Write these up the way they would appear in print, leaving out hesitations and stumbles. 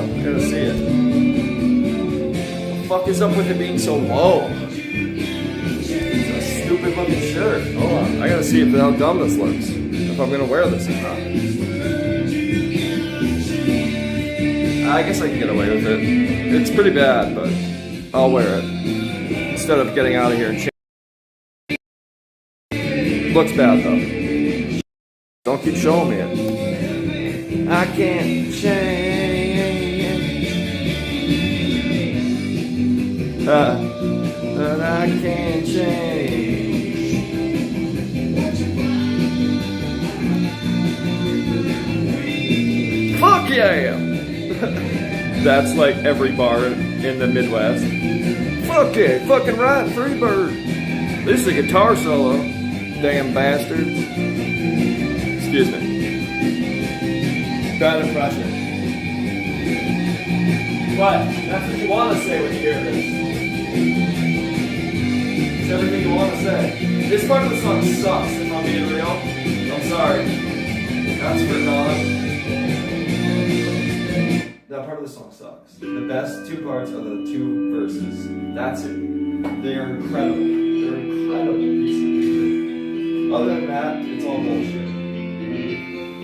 up. I gotta see it. What the fuck is up with it being so low? It's a stupid looking shirt. Hold on. I gotta see how dumb this looks. If I'm gonna wear this or not. I guess I can get away with it. It's pretty bad, but I'll wear it. Instead of getting out of here and looks bad though. Don't keep showing me it. I can't change, but I can't change. Fuck yeah! That's like every bar in the Midwest. Fuck yeah, fucking right, Freebird. This is a guitar solo. Damn bastards. Excuse me. Bad impression. But that's what you want to say when you hear this. It's everything you want to say. This part of the song sucks, if I'm being real. I'm sorry. That's for God. That part of the song sucks. The best two parts are the two verses. That's it. They are incredible. They're incredible pieces of music. Other than that, it's all bullshit.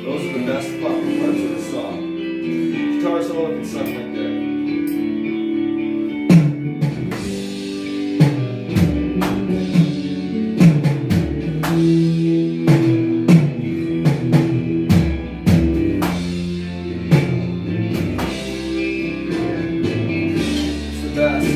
Those are the best fucking parts of the song. Guitar solo can suck like that. It's the best.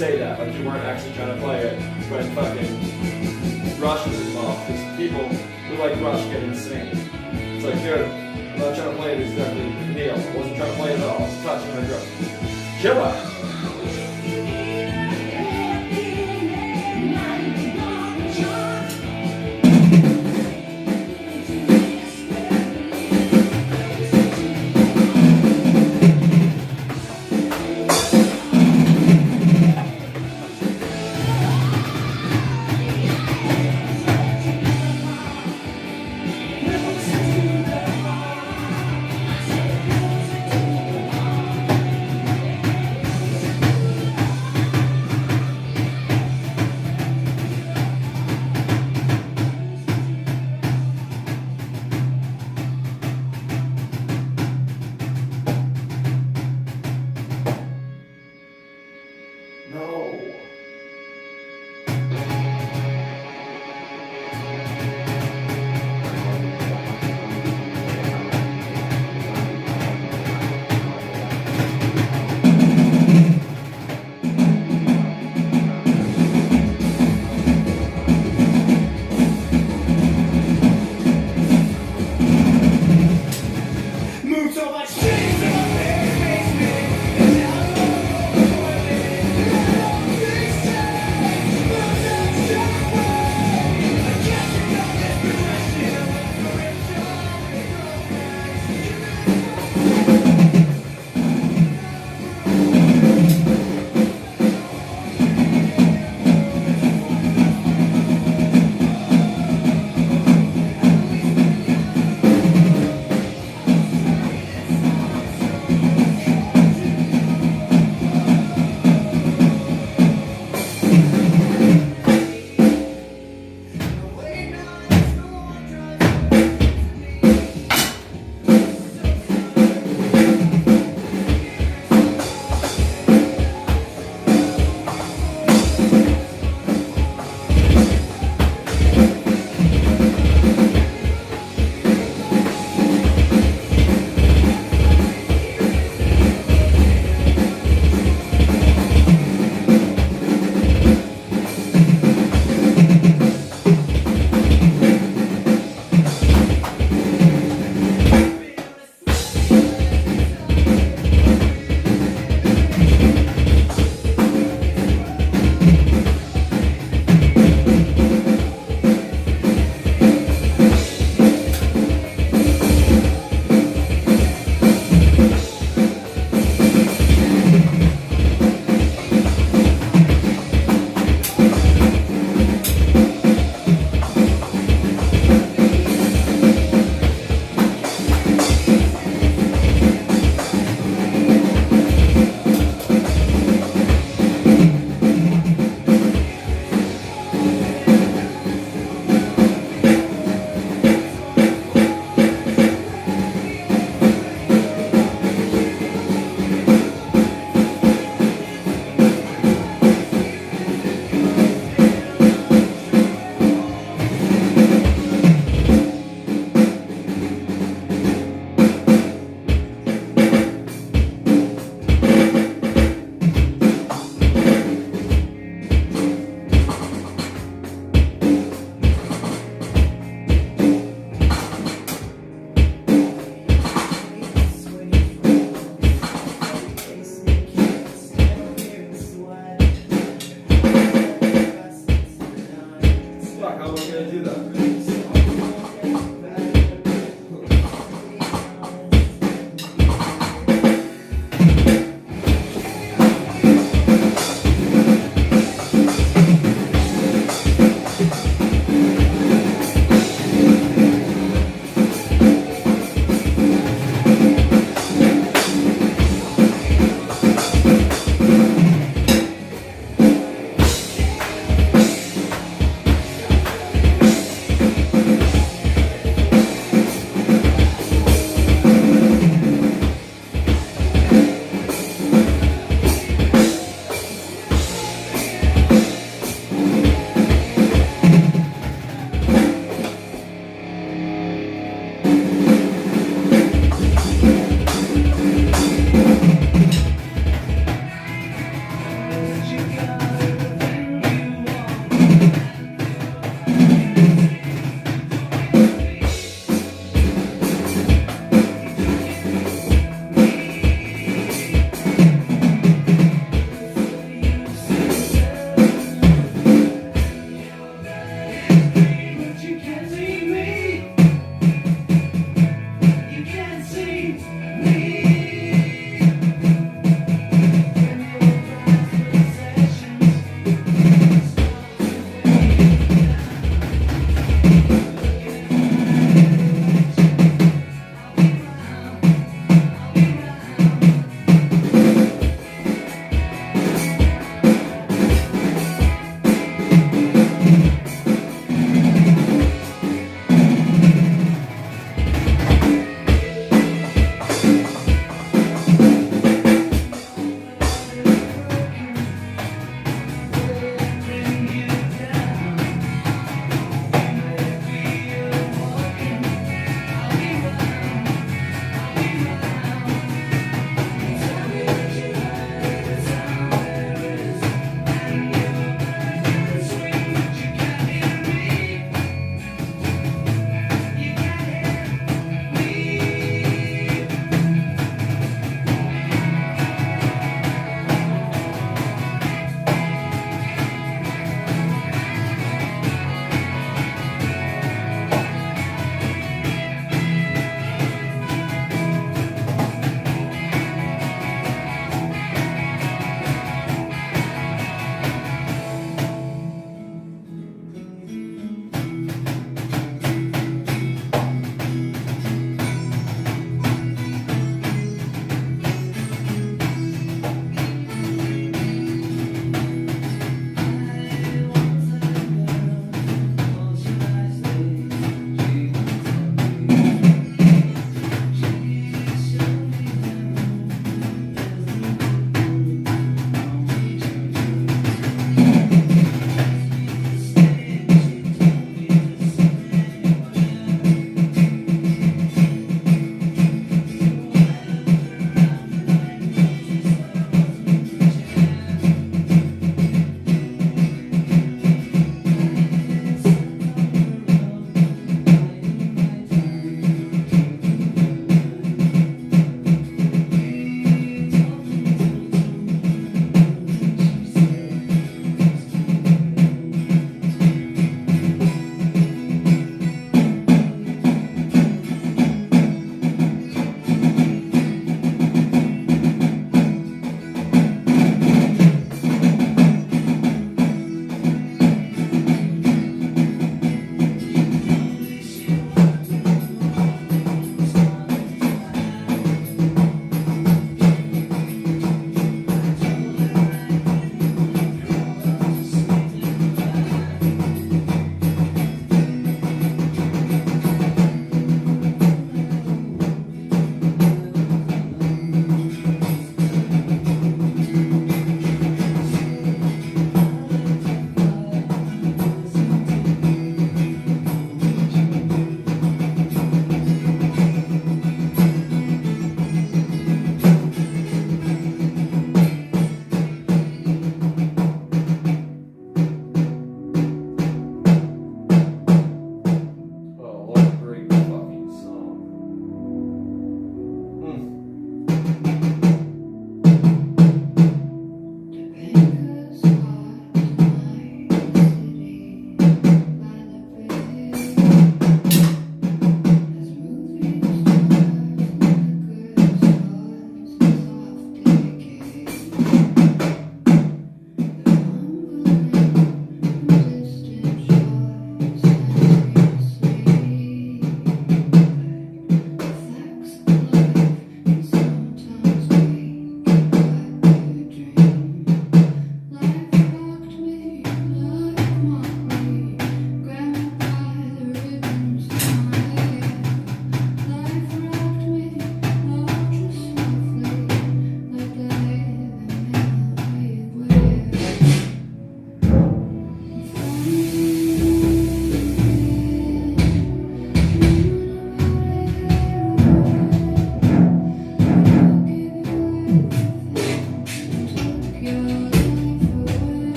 say that, like you weren't actually trying to play it when fucking Rush was involved. Because people who like Rush get insane. It's like, dude, I'm not trying to play it exactly Neil. I wasn't trying to play it at all. I was touching my drum. Killer!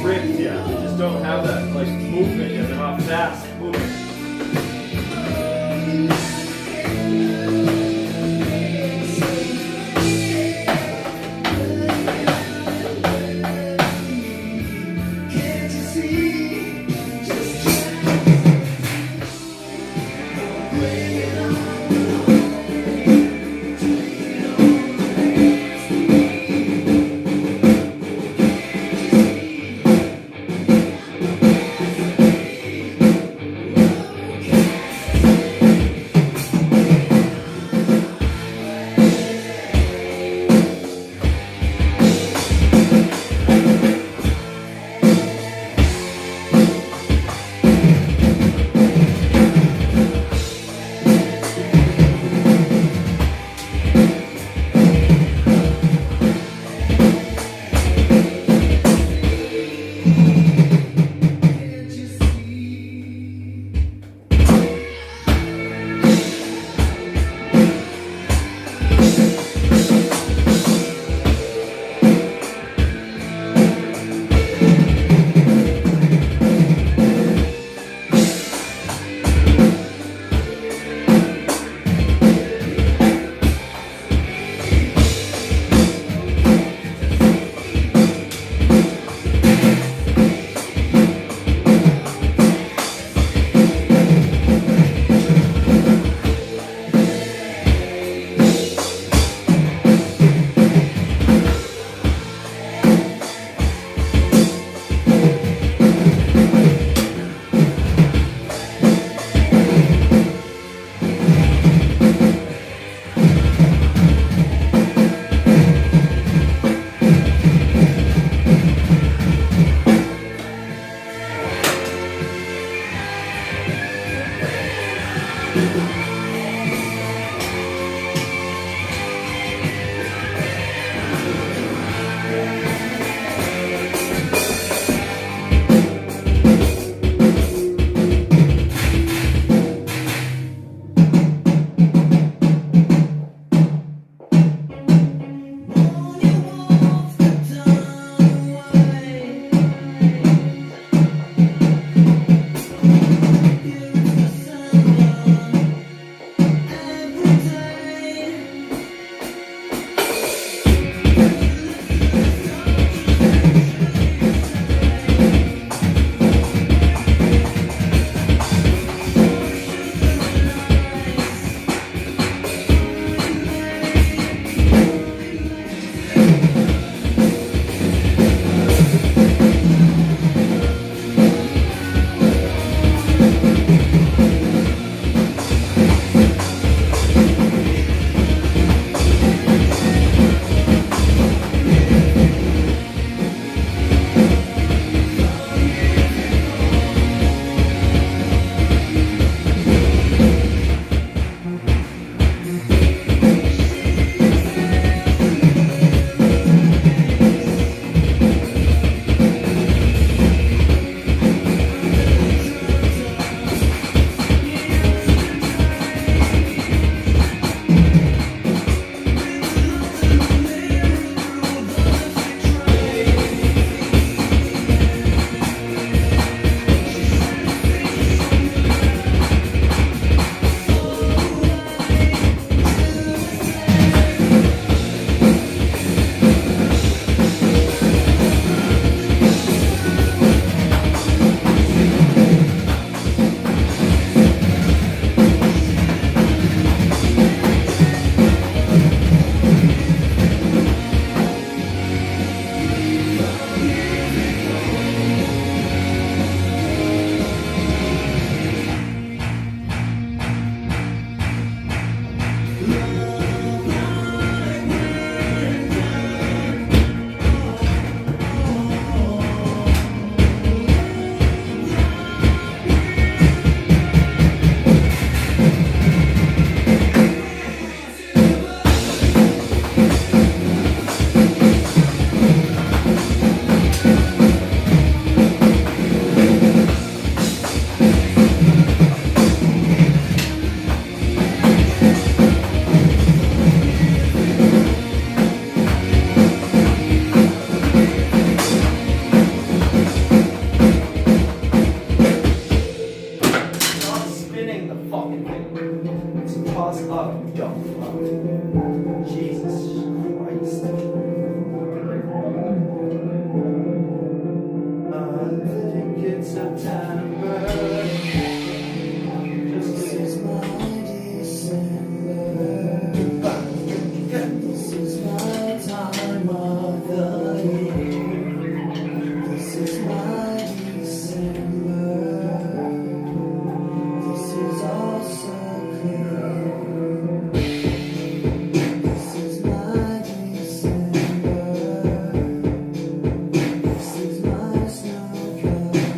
ripped yet. They just don't have that like movement yet. They're not fast moving. think it's September. This is my December. This is my time of the year. This is my December. This is all so clear. This is my December. This is my snow cover.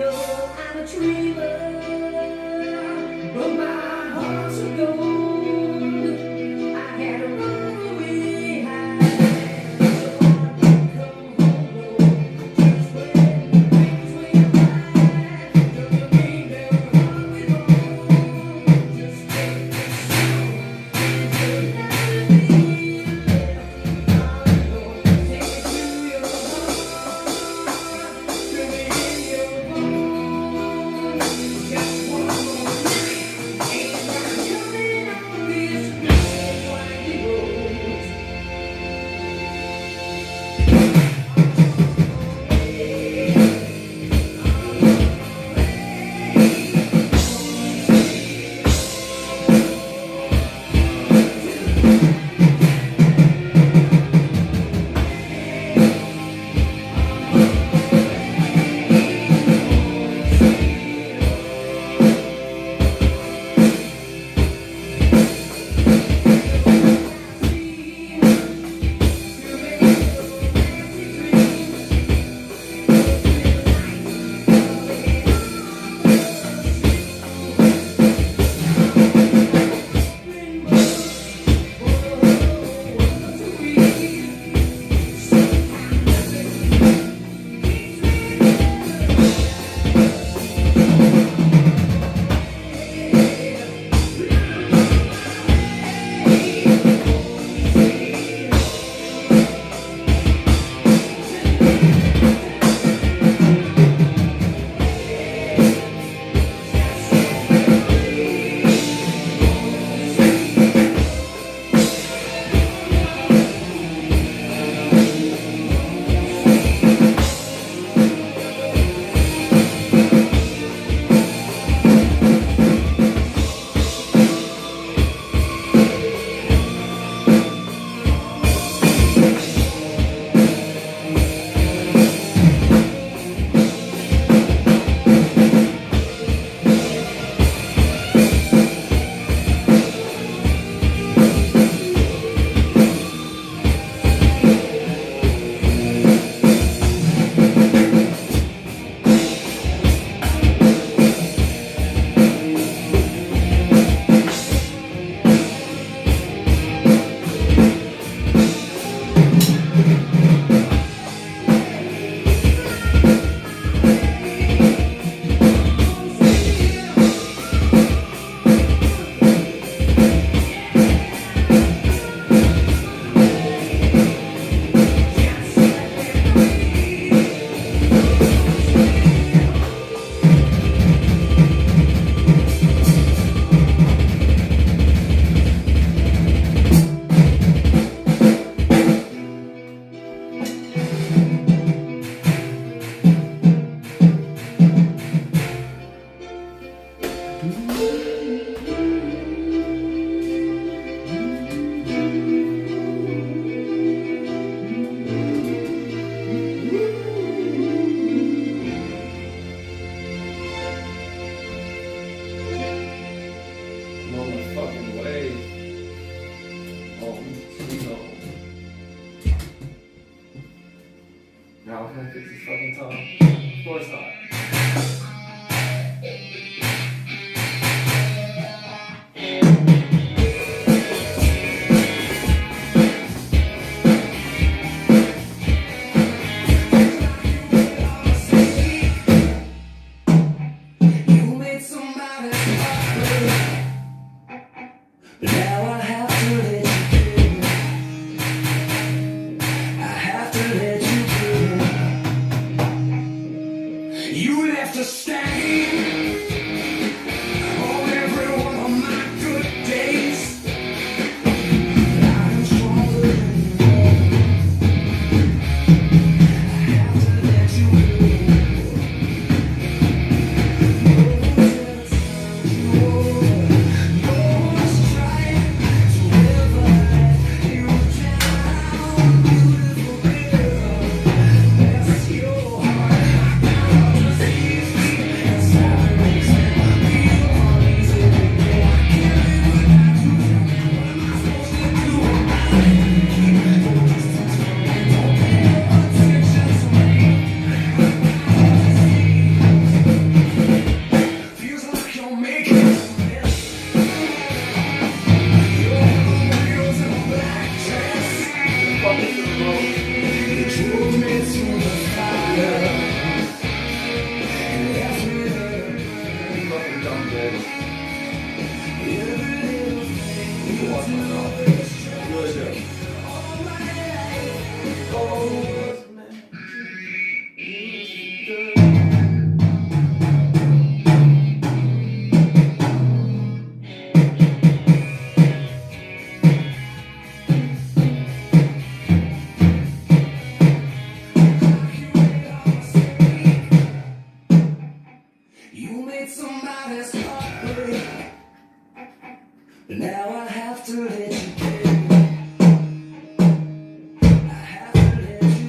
know I'm a dreamer, but my heart's a gold. I had a runaway high, so I don't come home. Just when things went right, doesn't mean they're going wrong. Just take it slow. It's another day left on the road. Take it to your heart, feel it in your bones. Just one more night, and I'm coming on this windy road. I'm on my fucking way. Home, sweet home. Now can I fix this fucking tongue? Of course not. You made somebody suffer, but now I have to let you go. I have to let you go. You left a stain on every one of my good days. I'm stronger than you. I have to let you go. Beautiful girl. You made somebody's heart break, but now I have to let you go. I have to let you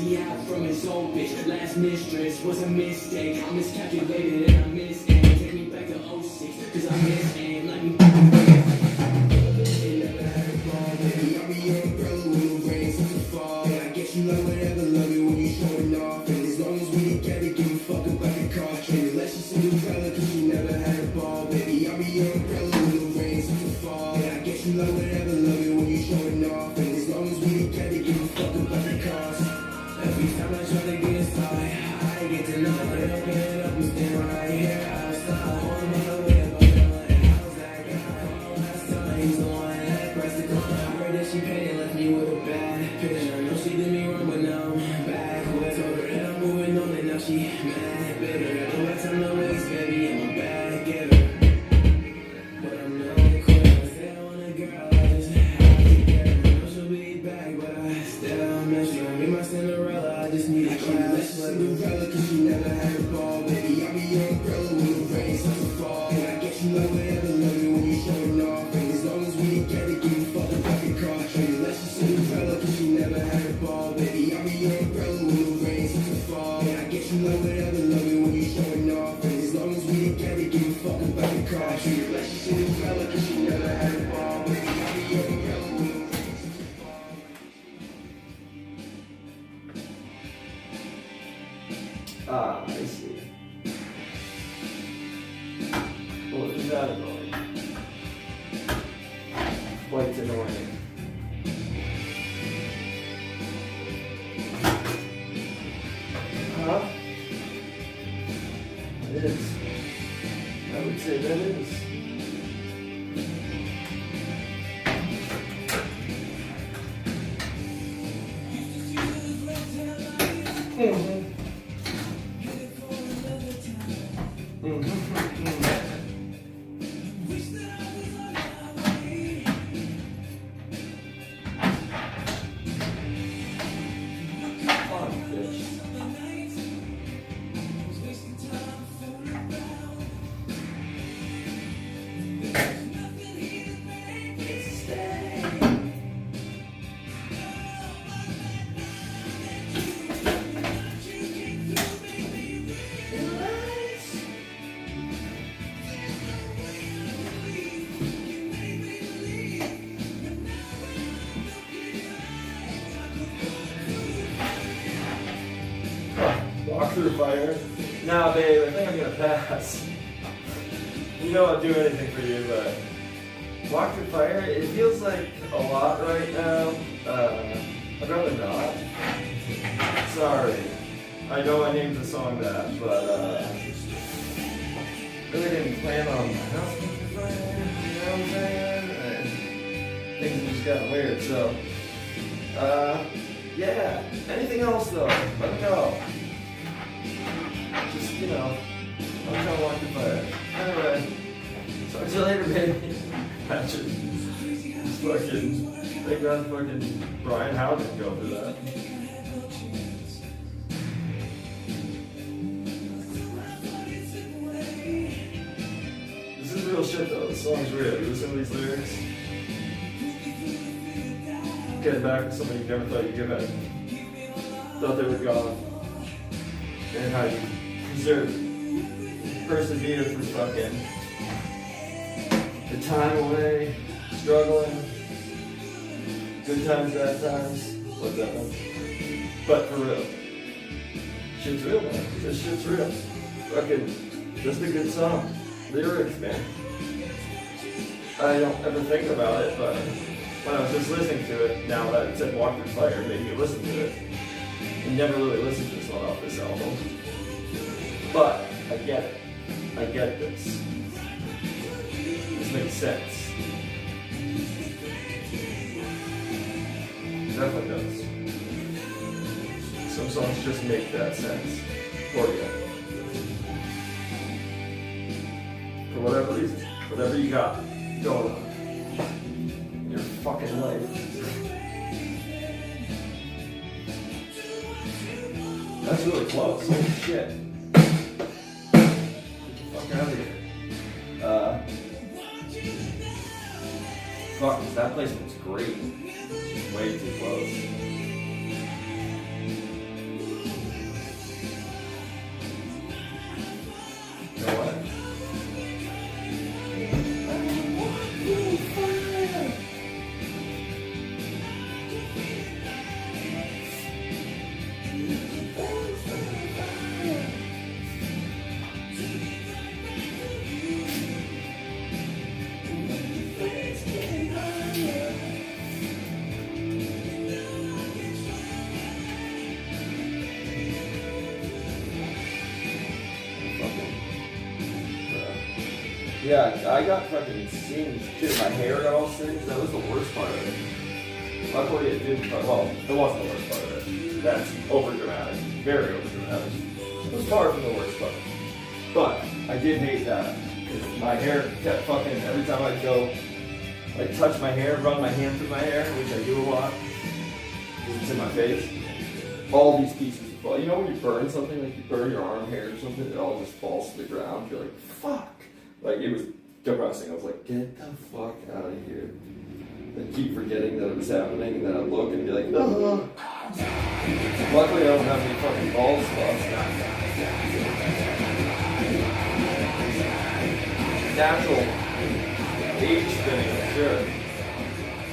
me out from his old bitch. Last mistress was a mistake. I miscalculated and I missed aim. Take me back to 06, cause I miss aim. Like me back to it never had a ball, baby. I'm your umbrella when the rain starts to fall. And I guess you like whatever, love it when you showing off. And as long as we together, give a fuck about the car. Can't unless she's Cinderella, cause she never had a ball, baby. I'm your umbrella when the rain starts to fall. And I guess you like whatever, love it when you showing off. And as long as we together, give a fuck about the cost. Every time I try to get inside, I get to know it up and up and stand right here outside. On my way up, I'm feeling how's that guy? Last time he's the one that pressed the corner. I heard that she paid and left me with a bad picture. I know she did me wrong, but now I'm back with her. And I'm moving on and now she mad, bitter. Got no time to waste, baby, I'm a bad giver. But I'm no quitter. Say I want a girl, I just have to get her. I know she'll be back, but I still miss her. Be my Cinderella, I just need a class. Cinderella, cause she never had a ball, baby. I'll be your umbrella when the rain starts to fall. And I guess you like whatever, love me when you showing off. And as long as we together, give a fuck about the car. Unless she's Cinderella, cause she never had a ball, baby. I'll be your umbrella when the rain starts to fall. And I guess you like whatever, love me when you showing off. And as long as we together, give a fuck about the car. Unless she's Cinderella, cause she never had a ball, baby. I'll be your umbrella when the rain starts to fall. Ah, I see. Well, is that annoying? Quite annoying. Huh? It is. I would say that is. Mm-hmm. Walk through fire. Nah, babe, I think I'm gonna pass. You know I'll do anything for you, but walk through fire, it feels like a lot right now. I'd rather not. Sorry. I know I named the song that, but really didn't plan on my house through fire, you know what I'm saying? And things have just gotten weird, so yeah. Anything else though, let me know. Just, you know, I'm trying to walk the fire. Anyway, talk to you later, baby. Patrick. Just fucking, thank God fucking Brian Howard didn't go through that. This is real shit though, the song's real. You listen to these lyrics. Getting back to somebody you never thought you'd give at. Thought they were gone. And how you persevere through fucking the time away, struggling, good times, bad times, what's that one? But for real. Shit's real, man. This shit's real. Fucking, just a good song. Lyrics, man. I don't ever think about it, but when I was just listening to it, now that it said Walk Through Fire, it made me listen to it. I never really listened to this one off this album. But I get it. I get this. This makes sense. Definitely does. Some songs just make that sense for you. For whatever reason. Whatever you got going on in your fucking life. That's really close. Holy shit. Get the fuck out of here. Fuck, that place was great. Way too close. Yeah, I got fucking singed too. My hair got all singed. That was the worst part of it. Luckily it didn't, well, it wasn't the worst part of it. That's overdramatic. Very overdramatic. It was far from the worst part. But I did hate that. Because my hair kept fucking, every time I'd go, like touch my hair, run my hand through my hair, which I do a lot, because it's in my face, all these pieces would fall. You know when you burn something, like you burn your arm hair or something, it all just falls to the ground. You're like, fuck. Like, it was depressing. I was like, get the fuck out of here. And keep forgetting that it was happening, and then I'd look and be like, oh. Luckily, I don't have any fucking bald spots. Natural age thing, sure.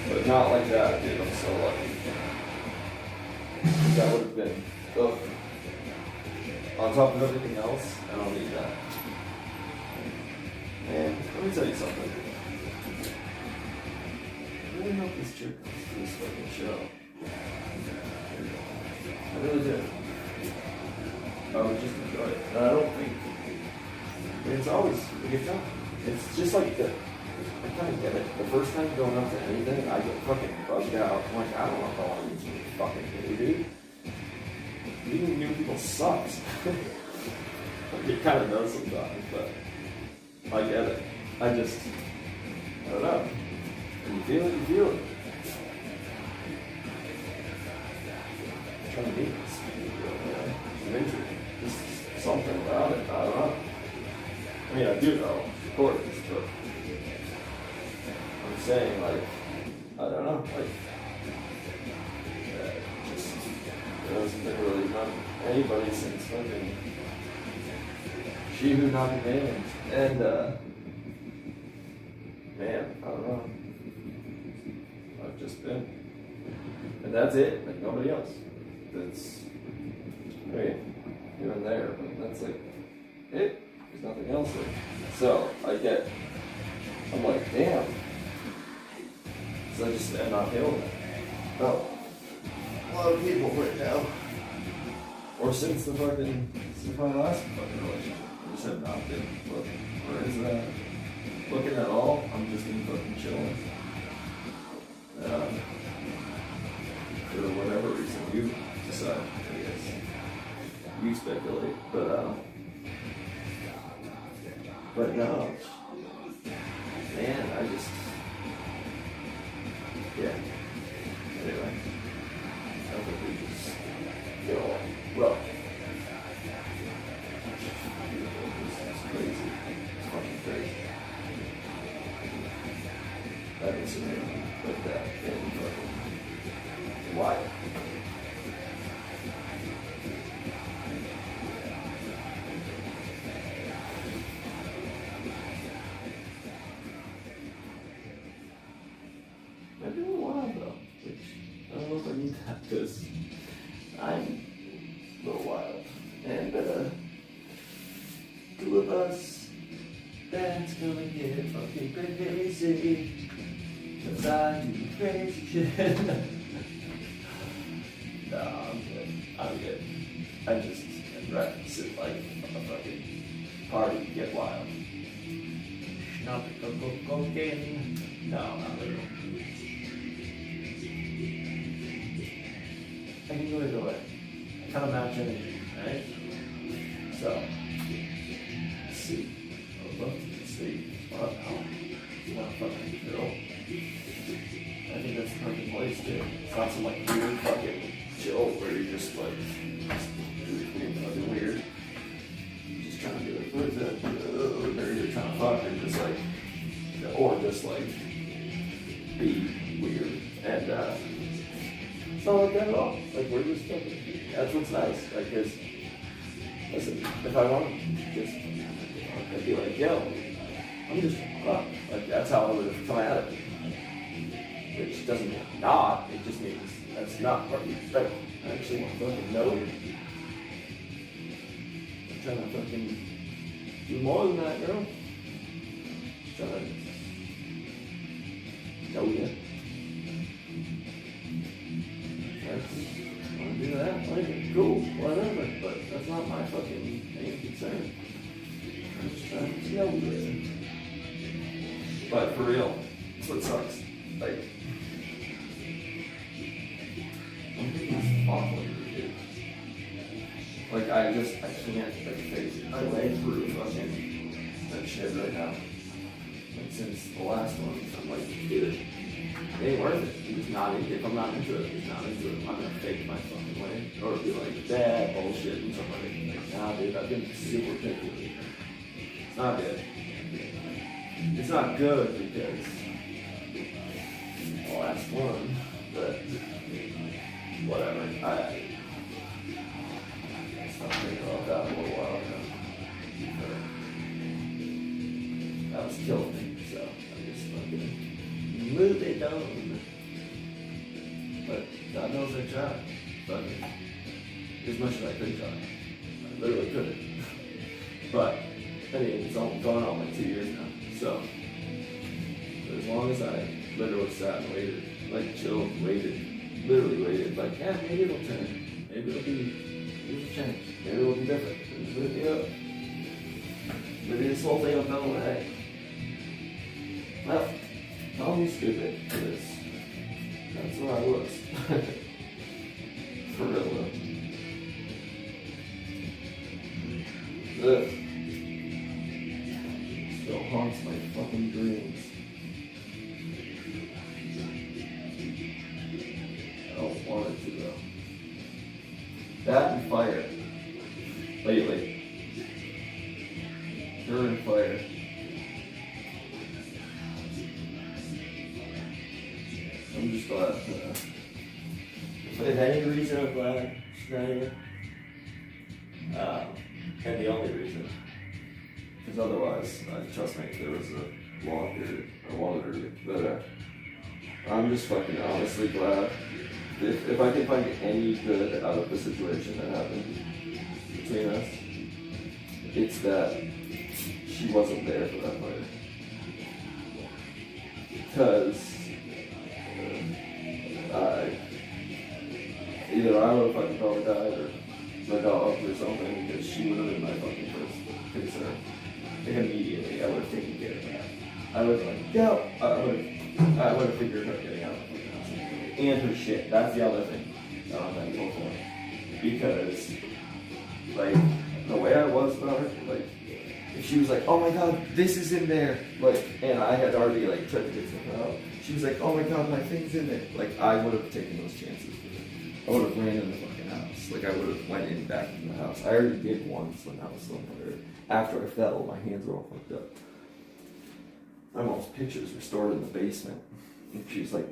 But not like that, dude. I'm so lucky. That would have been, ugh. On top of everything else, I don't need that. Man, let me tell you something. I really hope this chick comes to this fucking show. I really do. I would just enjoy it. And I don't think, I mean, it's always a good time. It's just like the, I kind of get it. The first time going up to anything, I get fucking bugged out. I'm like, I don't know if I want to meet you fucking new, dude. Meeting new people sucks. It kind of does sometimes, but I get it. I don't know. When you feel it, you feel it. I'm trying to meet this girl, man. It's amazing. Just something about it. I don't know. I mean, I do know, of course, but I'm saying, like, I don't know, like, just, there hasn't been really not anybody since fucking She Who Not Be Named. And, man, I don't know. I've just been. And that's it, like nobody else. That's, I mean, here and there, but that's like it. There's nothing else there. So, I'm like, damn. So I just am not feeling it. Oh. A lot of people right now. Or since my last fucking relationship. I just have not been looking. Or is that looking at all? I'm just been fucking chilling. For whatever reason you decide, I guess. You speculate. But no. Man, I just, yeah. Anyway. I think we just get all rough. It's crazy. It's fucking crazy. That is amazing. Like that. And fucking wild. I'm doing wild though, which I don't know if I need that because I'm a little wild. And two of us, that's gonna get fucking crazy. Cause I do crazy shit. No, I'm good. I just am rather sit like a fucking party, get wild. Not cocaine. No, not literal. I can go either way. I kind of match energy, right? So, let's see. I would love to see. Well, no. It's not fucking chill. I think that's the perfect place too. It's not some like weird fucking chill where you're just like, being fucking weird. You're just trying to be like, what is that? Or you're trying to fuck and just like, or just like, be weird. And, it's not like that at all. Like, we're just fucking, that's what's nice. Like, cause, listen, if I want to just, I'd be like, yo, I'm just fuck. Like, that's how I would have come at it. Which doesn't mean not, it just means that's not what you expect. I actually want to fucking know you. I'm trying to fucking do more than that, girl. I'm trying to know you. I want to do that, like, cool, whatever, but that's not my fucking main concern. I'm just trying to know you. But for real, that's what sucks. Like, I'm thinking it's awful, dude. Like, I can't, like, face it. I went through fucking that shit right now. Like, since the last one, I'm like, dude, it ain't worth it. It's not, if I'm not into it, it's not into it. I'm gonna fake my fucking way. Or be like, that bullshit and somebody. Like, nah, dude, I've been super picky. It's not good. It's not good because the last one, but whatever. I stopped thinking about that a little while ago. That was killing me, so I just fucking moved it down. But God knows I tried. Fucking as much as I could try. I literally couldn't. But I mean, it's all gone on like 2 years now. So as long as I literally sat and waited, like chilled, waited, literally waited, like, yeah, maybe it'll turn. Maybe it'll change. Maybe it'll be different. Maybe this whole thing will go away. Well, call me stupid for this. That's what I was. For real though. Ugh. Still haunts my fucking dreams. I don't want it to though. That and fire. Lately. Her and fire. I'm just glad. But if any reason I'm glad she's not here. And the only reason. Because otherwise, trust me, if there was a long period, I wanted her to. But I'm just fucking honestly glad. If I can find any good out of the situation that happened between us, it's that she wasn't there for that fight. Because either I would have fucking probably died or my dog or something, because she would have been my fucking first concern. And immediately I would have taken care of that. I would have like, go! I would have figured out getting out of the fucking house. And her shit. That's the other thing that I'm thankful for. Because, like, the way I was about her, like, if she was like, oh my god, this is in there, like, and I had already, like, tried to get something out, she was like, oh my god, my thing's in there. Like, I would have taken those chances. I would have ran in the fucking house. Like, I would have went in back in the house. I already did once when I was still there. After I fell, my hands were all fucked up. My mom's pictures were stored in the basement. And she's like,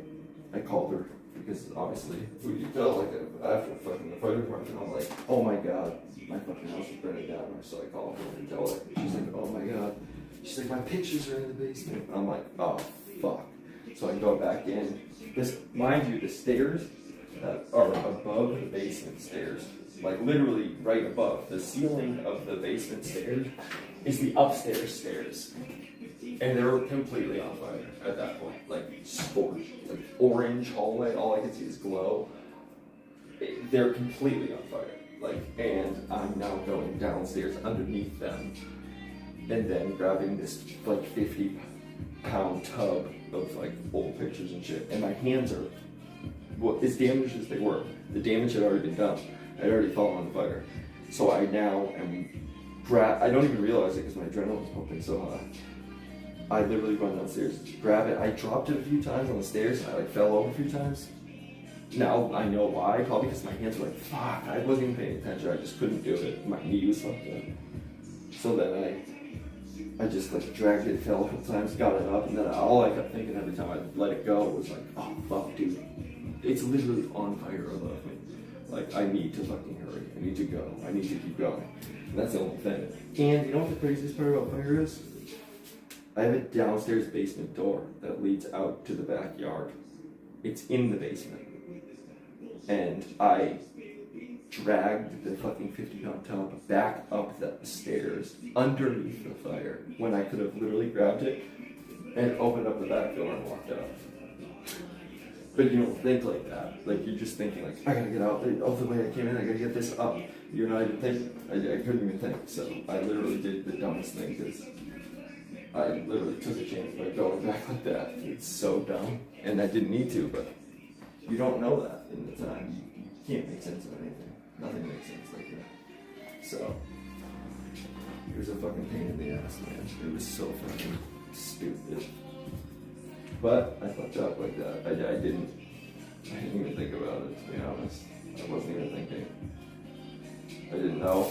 I called her, because obviously, we could tell, like, after fucking the fire department, I'm like, oh my god, my fucking house is burning down. So I called her and tell her. She's like, oh my god. She's like, my pictures are in the basement. I'm like, oh, fuck. So I go back in. This, mind you, the stairs that are above the basement stairs, like literally right above, the ceiling of the basement stairs is the upstairs stairs. And they were completely on fire at that point, like scorched, like orange hallway, all I could see is glow. They're completely on fire, like, and I'm now going downstairs underneath them, and then grabbing this like 50-pound tub of like old pictures and shit, and my hands are, well, as damaged as they were, the damage had already been done. I'd already fallen on fire. So I now am, I don't even realize it because my adrenaline's pumping so high. I literally run downstairs, grab it. I dropped it a few times on the stairs, and I like fell over a few times. Now I know why, probably because my hands were like, fuck, I wasn't even paying attention, I just couldn't do it. My knee was fucked up. So then I just like dragged it, fell a couple times, got it up, and then all I kept thinking every time I let it go was like, oh fuck, dude, it's literally on fire above me. Like, I need to fucking hurry, I need to go, I need to keep going. And that's the only thing. And you know what the craziest part about fire is? I have a downstairs basement door that leads out to the backyard. It's in the basement. And I dragged the fucking 50-pound tub back up the stairs underneath the fire when I could have literally grabbed it and opened up the back door and walked out. But you don't think like that. Like, you're just thinking like, I gotta get out the way I came in, I gotta get this up. You're not even thinking. I couldn't even think. So I literally did the dumbest thing because I literally took a chance by going back like that. It's so dumb. And I didn't need to, but you don't know that in the time. You can't make sense of anything. Nothing makes sense like that. So, it was a fucking pain in the ass, man. It was so fucking stupid. But I fucked up like that. I didn't even think about it, to be honest. I wasn't even thinking. I didn't know.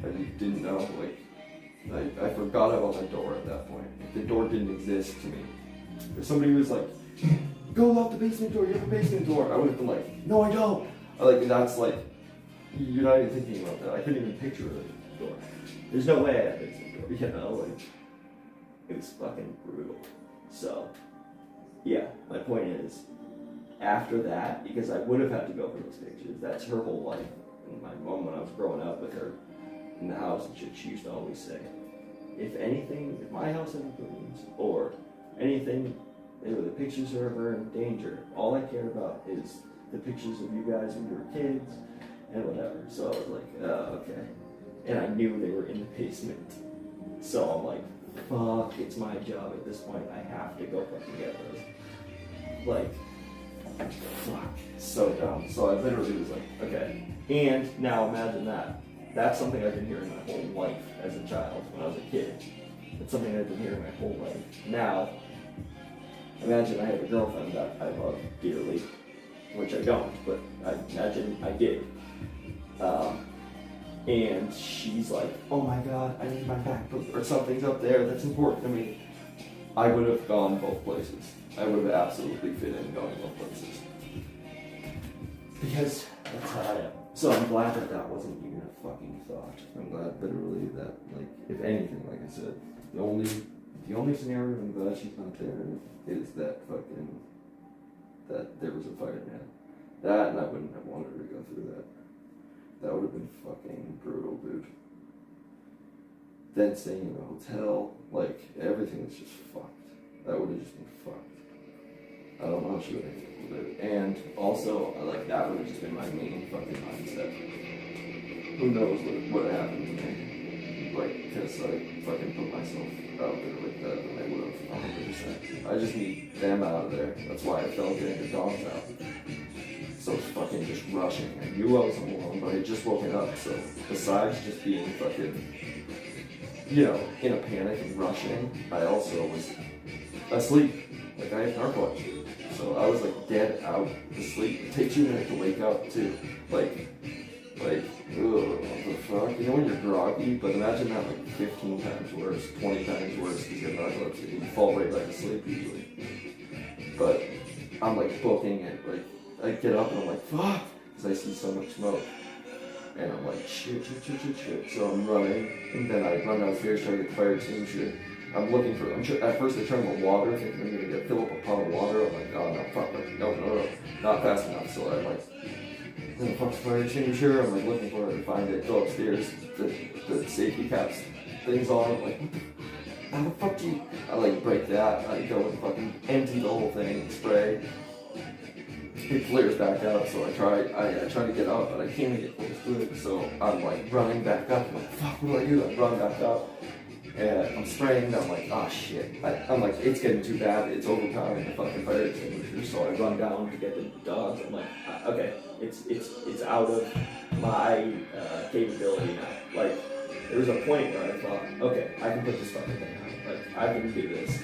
I didn't know, like, I forgot about the door at that point. Like, the door didn't exist to me. If somebody was like, go lock the basement door, you have a basement door, I would have been like, no I don't. That's like, you're not even thinking about that. I couldn't even picture the door. There's no way I had a basement door, you know, like, it was fucking brutal. So, yeah, my point is, after that, because I would have had to go for those pictures, that's her whole life. And my mom, when I was growing up with her in the house and shit, she used to always say, if my house ever burns, or anything, the pictures are ever in danger, all I care about is the pictures of you guys when you were kids, and whatever. So I was like, okay. And I knew they were in the basement. So I'm like, fuck, it's my job at this point, I have to go fucking get those. Like, fuck, so dumb. So I literally was like, okay. And now imagine that. That's something I've been hearing my whole life as a child, when I was a kid. It's something I've been hearing my whole life. Now, imagine I have a girlfriend that I love dearly, which I don't, but I imagine I did. And she's like, oh my god, I need my MacBook, or something's up there that's important to me. I would have gone both places. I would have absolutely fit in going both places. Because that's how I am. So I'm glad that wasn't even a fucking thought. I'm glad literally that, like, if anything, like I said, the only scenario I'm glad she's not there is that there was a fire, man. That, and I wouldn't have wanted her to go through that. That would have been fucking brutal, dude. Then staying in a hotel, like, everything was just fucked. That would have just been fucked. I don't know how she would have handled it. And also, like, that would have just been my main fucking mindset. Who knows what would have happened to me? Like, because I fucking put myself out there like that, and I would have 100%. I just need them out of there. That's why I felt getting the dogs out. So it's fucking just rushing. I knew I was alone, but I had just woken up, so besides just being fucking, you know, in a panic and rushing, I also was asleep. Like, I had narcolepsy. So I was like dead out to sleep. It takes you a minute to wake up too. Like, ugh, what the fuck? You know when you're groggy, but imagine that like 15 times worse, 20 times worse because you have narcolepsy. You fall right back to sleep usually. But I'm like booking it, like, I get up and I'm like, fuck, because I see so much smoke. And I'm like, shit. So I'm running, and then I run downstairs trying to get the fire extinguisher. I'm looking for, at first I turn on water, thinking I'm gonna fill up a pot of water. I'm like, oh no, fuck, like, no, not fast enough. So I'm like, then fuck the fire extinguisher. I'm like looking for it and find it, go upstairs, the safety caps thing's on. I'm like, how the fuck do you, I like break that, I go and fucking empty the whole thing, spray. It flares back up, so I try to get up, but I can't even get close to it, so I'm like running back up, I'm like, fuck, what do I do? I run back up, and I'm spraying, and I'm like, oh shit. I'm like, it's getting too bad, it's overpowering the fucking fire extinguisher, so I run down to get the dogs. I'm like, okay, it's out of my capability now. Like, there was a point where I thought, okay, I can put this fucking thing out, like, I can do this.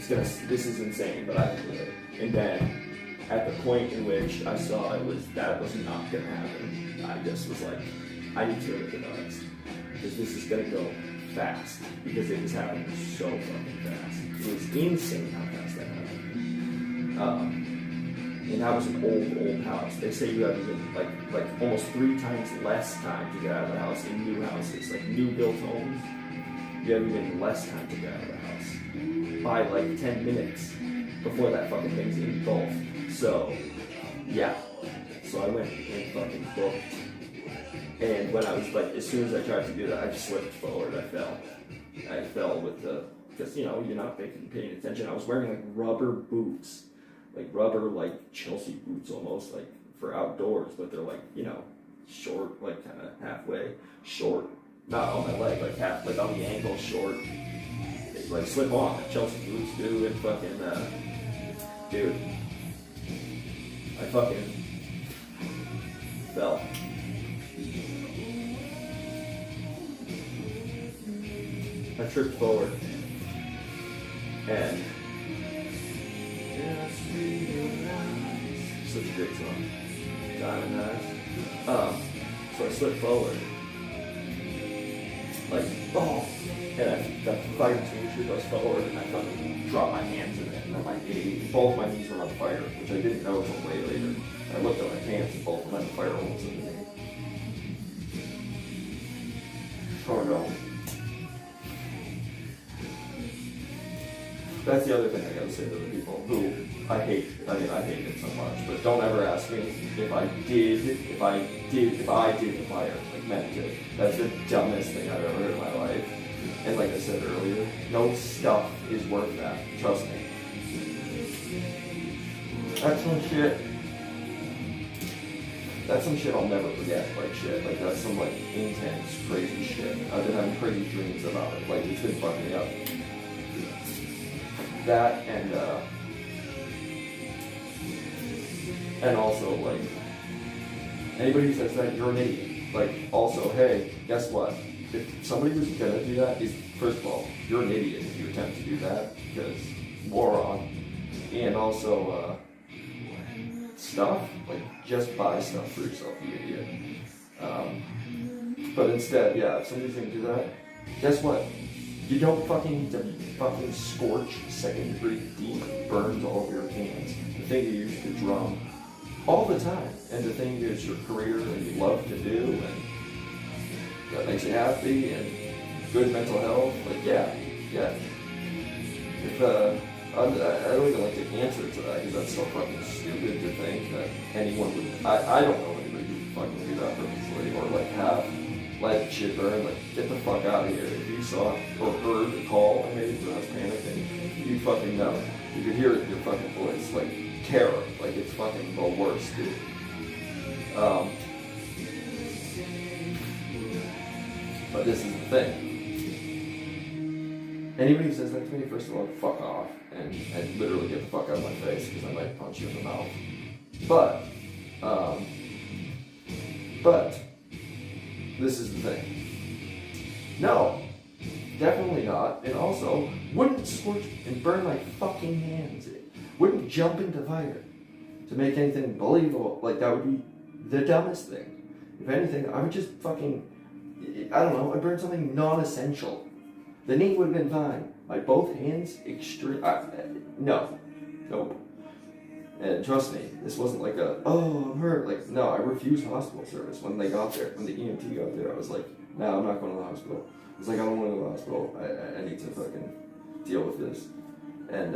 This is insane, but I can do it. And then, at the point in which I saw that was not gonna happen, I just was like, I need to go get the dogs. Because this is gonna go fast. Because it was happening so fucking fast. It was insane how fast that happened. And that was an old house. They say you have even like almost 3 times less time to get out of the house in new houses, like new built homes. You have even less time to get out of the house. By like 10 minutes before that fucking thing's engulfed. So, yeah. So I went and fucking booked. And when I was like, as soon as I tried to do that, I just slipped forward. I fell with because, you know, you're not paying attention. I was wearing like rubber boots. Like rubber, like Chelsea boots almost, like for outdoors, but they're like, you know, short, like kind of halfway, short. Not on my leg, like half, like on the ankle, short. like slip on Chelsea boots, dude, and fucking, dude, I fucking fell. I tripped forward, and such a great song, Diamond Eyes. So I slipped forward, like, oh, and that fire extinguisher goes forward, and I fucking drop my hands in it, and then both my knees were on fire, which I didn't know until way later. I looked at my pants, and both of them had fire holes in them. Oh no. That's the other thing I gotta say to the people who I hate it so much, but don't ever ask me if I did the fire, like meant to. That's the dumbest thing I've ever heard in my life. And like I said earlier, no stuff is worth that. Trust me. That's some shit I'll never forget, like shit. Like that's some like intense, crazy shit. I've been having crazy dreams about it. Like it's been fucking me up. That and also like anybody who says that, you're an idiot. Like also, hey, guess what? If somebody was gonna do that, is first of all, you're an idiot if you attempt to do that, because moron. And also stuff, like just buy stuff for yourself, you idiot. But instead, yeah, if somebody's gonna do that, guess what? You don't fucking need to fucking scorch second-degree deep burns all over your hands. The thing you use to drum all the time, and the thing is your career that you love to do, and that makes you happy, and good mental health. Like, yeah. If I don't even like to answer to that because that's so fucking stupid to think that anyone would. I don't know anybody who would fucking do that purposely or like let shit burn. Like, get the fuck out of here. If you saw or heard the call I made when I was panicking, you fucking know. You could hear it in your fucking voice, like terror. Like it's fucking the worst, dude. But this is the thing. Anybody who says that to me, first of all, fuck off and literally get the fuck out of my face because I might punch you in the mouth. But this is the thing. No, definitely not. And also, wouldn't scorch and burn my fucking hands. Wouldn't jump into fire to make anything believable. Like that would be the dumbest thing. If anything, I would just fucking, I don't know, I'd burn something non-essential. The knee would have been fine. My both hands, no. Nope. And trust me, this wasn't like oh, I'm hurt. Like, no, I refused hospital service when they got there. When the EMT got there, I was like, no, I'm not going to the hospital. I was like, I don't want to go to the hospital. I need to fucking deal with this. And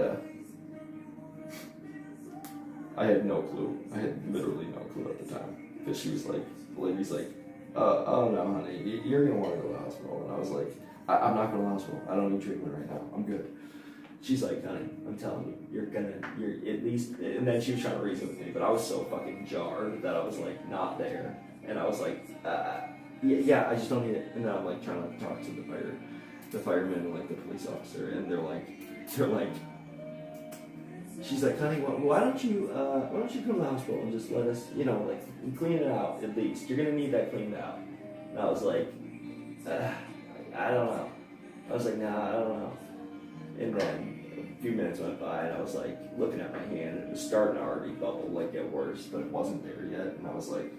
I had no clue. I had literally no clue at the time. Because she was like, the lady's like, oh no, honey, you're going to want to go to the hospital. And I was like, I'm not going to the hospital. I don't need treatment right now. I'm good. She's like, honey, I'm telling you, you're at least, and then she was trying to reason with me, but I was so fucking jarred that I was like, not there. And I was like, yeah, I just don't need it. And then I'm like trying to talk to the fireman and like the police officer, and they're like, she's like, honey, why don't you come to the hospital and just let us, like clean it out at least. You're gonna need that cleaned out. And I was like, I don't know. I was like, nah, I don't know. And then a few minutes went by, and I was like looking at my hand, and it was starting to already bubble, like get worse, but it wasn't there yet. And I was like,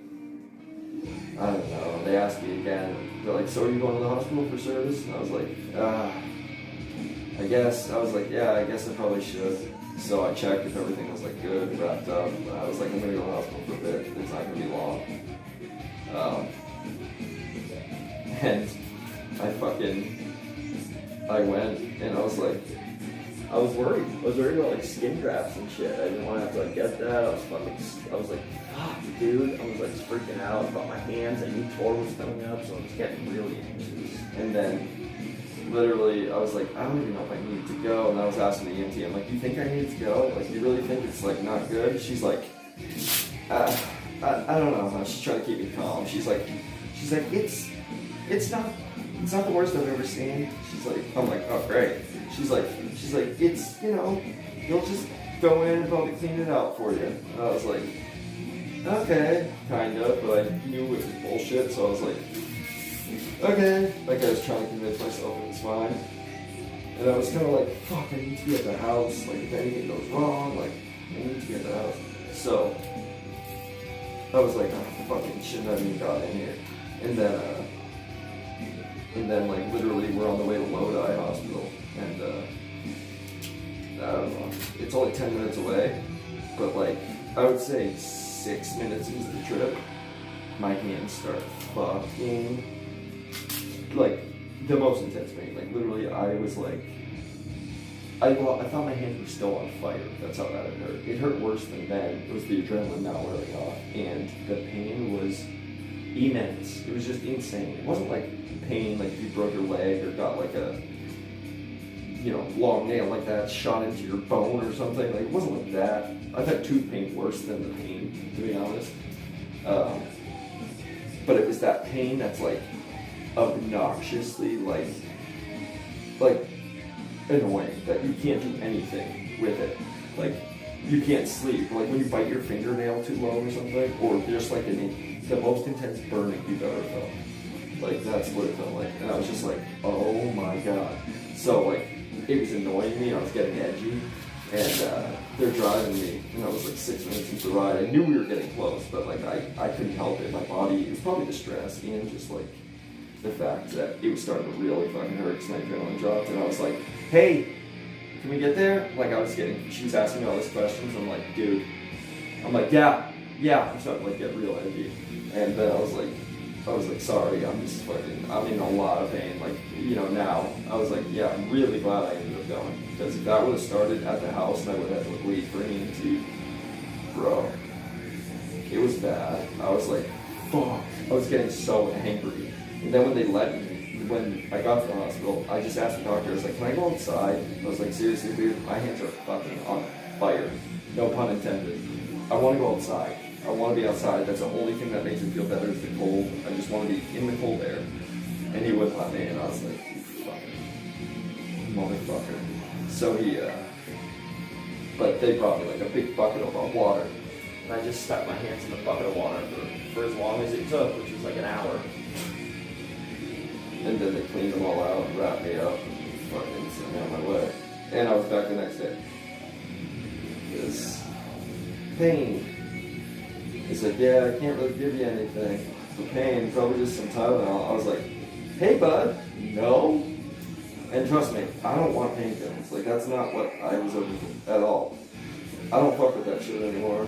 I don't know. They asked me again. They're like, so are you going to the hospital for service? And I was like, I guess. I was like, yeah, I guess I probably should. So I checked if everything was like good, wrapped up. And I was like, I'm gonna go to the hospital for a bit. It's not gonna be long. And I went, and I was like, I was worried. I was worried about like skin grafts and shit. I didn't want to have to like get that. I was like, fuck, dude. I was like freaking out about my hands. I knew tour was coming up, so I was getting really anxious. And then, literally, I was like, I don't even know if I need to go. And I was asking the EMT, I'm like, do you think I need to go? Like, you really think it's like not good? She's like, I don't know. She's trying to keep me calm. She's like, it's not the worst I've ever seen. She's like, I'm like, oh great. she's like, it's, you know, you'll just go in and probably clean it out for you. And I was like, okay, kind of, but I knew it was bullshit, so I was like, okay. Like, I was trying to convince myself it was fine. And I was kind of like, fuck, I need to be at the house. Like, if anything goes wrong, like, I need to be at the house. So, I was like, oh, fucking shouldn't have even got in here. And then, like, literally, we're on the way to Lodi Hospital. And, I don't know, it's only 10 minutes away. But, like, I would say 6 minutes into the trip, my hands start fucking, like, the most intense pain. Like, literally, I was like, I thought my hands were still on fire. That's how bad it hurt. It hurt worse than then. It was the adrenaline not wearing off. And the pain was immense. It was just insane. It wasn't like pain like you broke your leg or got like a, you know, long nail like that shot into your bone or something. Like, it wasn't like that. I've had tooth pain worse than the pain, to be honest. But it was that pain that's like obnoxiously like annoying that you can't do anything with it. Like, you can't sleep. Like when you bite your fingernail too long or something, or just like the most intense burning you've ever felt. Like, that's what it felt like. And I was just like, oh my god. So like, it was annoying me. I was getting edgy. And they're driving me, and I was like 6 minutes into the ride. I knew we were getting close, but like I couldn't help it. My body, it was probably the stress and just like the fact that it was starting to really fucking hurt because my adrenaline dropped. And I was like, hey, can we get there? Like, she was asking me all these questions. I'm like, dude, yeah. I'm starting to like get real edgy. And then I was like, sorry, I'm in a lot of pain. Like, you know, now I was like, yeah, I'm really glad I ended up going, because if that would have started at the house and I would have had to wait for an EMT, bro, it was bad. I was like, fuck. I was getting so angry. And then when I got to the hospital, I just asked the doctor, I was like, can I go outside? I was like, seriously, dude, my hands are fucking on fire. No pun intended. I want to go outside. I want to be outside. That's the only thing that makes me feel better is the cold. I just want to be in the cold air. And he wouldn't let me, and I was like, you fucking motherfucker. So but they brought me like a big bucket of water. And I just stuck my hands in the bucket of water for as long as it took, which was like an hour. And then they cleaned them all out, wrapped me up, and fucking sent me on my way. And I was back the next day. Because pain. He said, yeah, I can't really give you anything for pain, probably just some Tylenol. I was like, hey bud, no. And trust me, I don't want painkillers. Like, that's not what I was over for at all. I don't fuck with that shit anymore.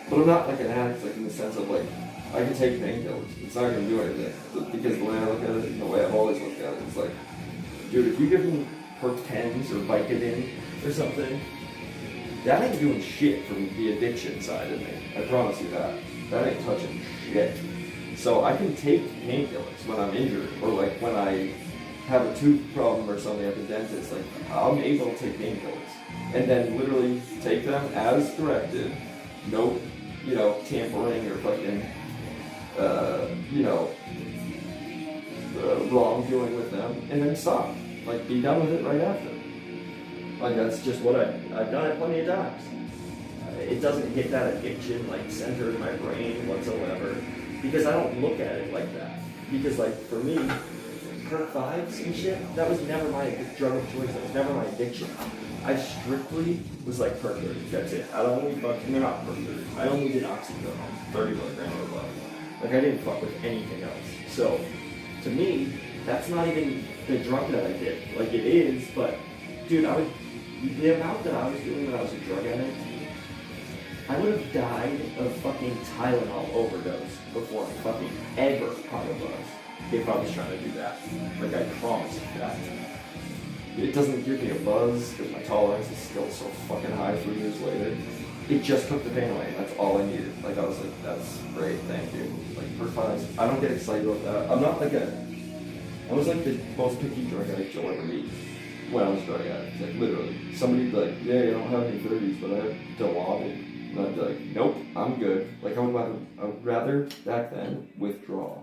But I'm not like an addict, like in the sense of like, I can take painkillers. It's not gonna do anything. Because the way I look at it, and the way I've always looked at it, it's like, dude, if you give me Perk-10s or Vicodin or something, that ain't doing shit for the addiction side of me. I promise you that. That ain't touching shit. So I can take painkillers when I'm injured, or like when I have a tooth problem or something at the dentist. Like, I'm able to take painkillers. And then literally take them as directed. No, you know, tampering or fucking, wrongdoing with them. And then stop. Like, be done with it right after. Like, that's just what I've done it plenty of times. It doesn't hit that addiction, like, center in my brain whatsoever, because I don't look at it like that. Because, like, for me, Perk 5s and shit, that was never my drug of choice. That was never my addiction. I strictly was like Perk 30. That's it. I don't only fucking, they're not Perk 30. I only did oxycodone, 30 milligrams of love. Like, I didn't fuck with anything else. So, to me, that's not even the drug that I did. Like, it is, but, dude, the amount that I was doing when I was a drug addict, I would have died of fucking Tylenol overdose before I fucking ever caught a buzz if I was trying to do that. Like, I promise you that. It doesn't give me a buzz because my tolerance is still so fucking high 3 years later. It just took the pain away. That's all I needed. Like, I was like, that's great, thank you. Like, Perk 5s, I don't get excited about that. I'm not like I was like the most picky drug addict you'll ever meet. When I was drug addict, like literally, somebody'd be like, yeah, you don't have any 30s, but I have Dilaudid. And I'd be like, nope, I'm good. Like, I would rather back then withdraw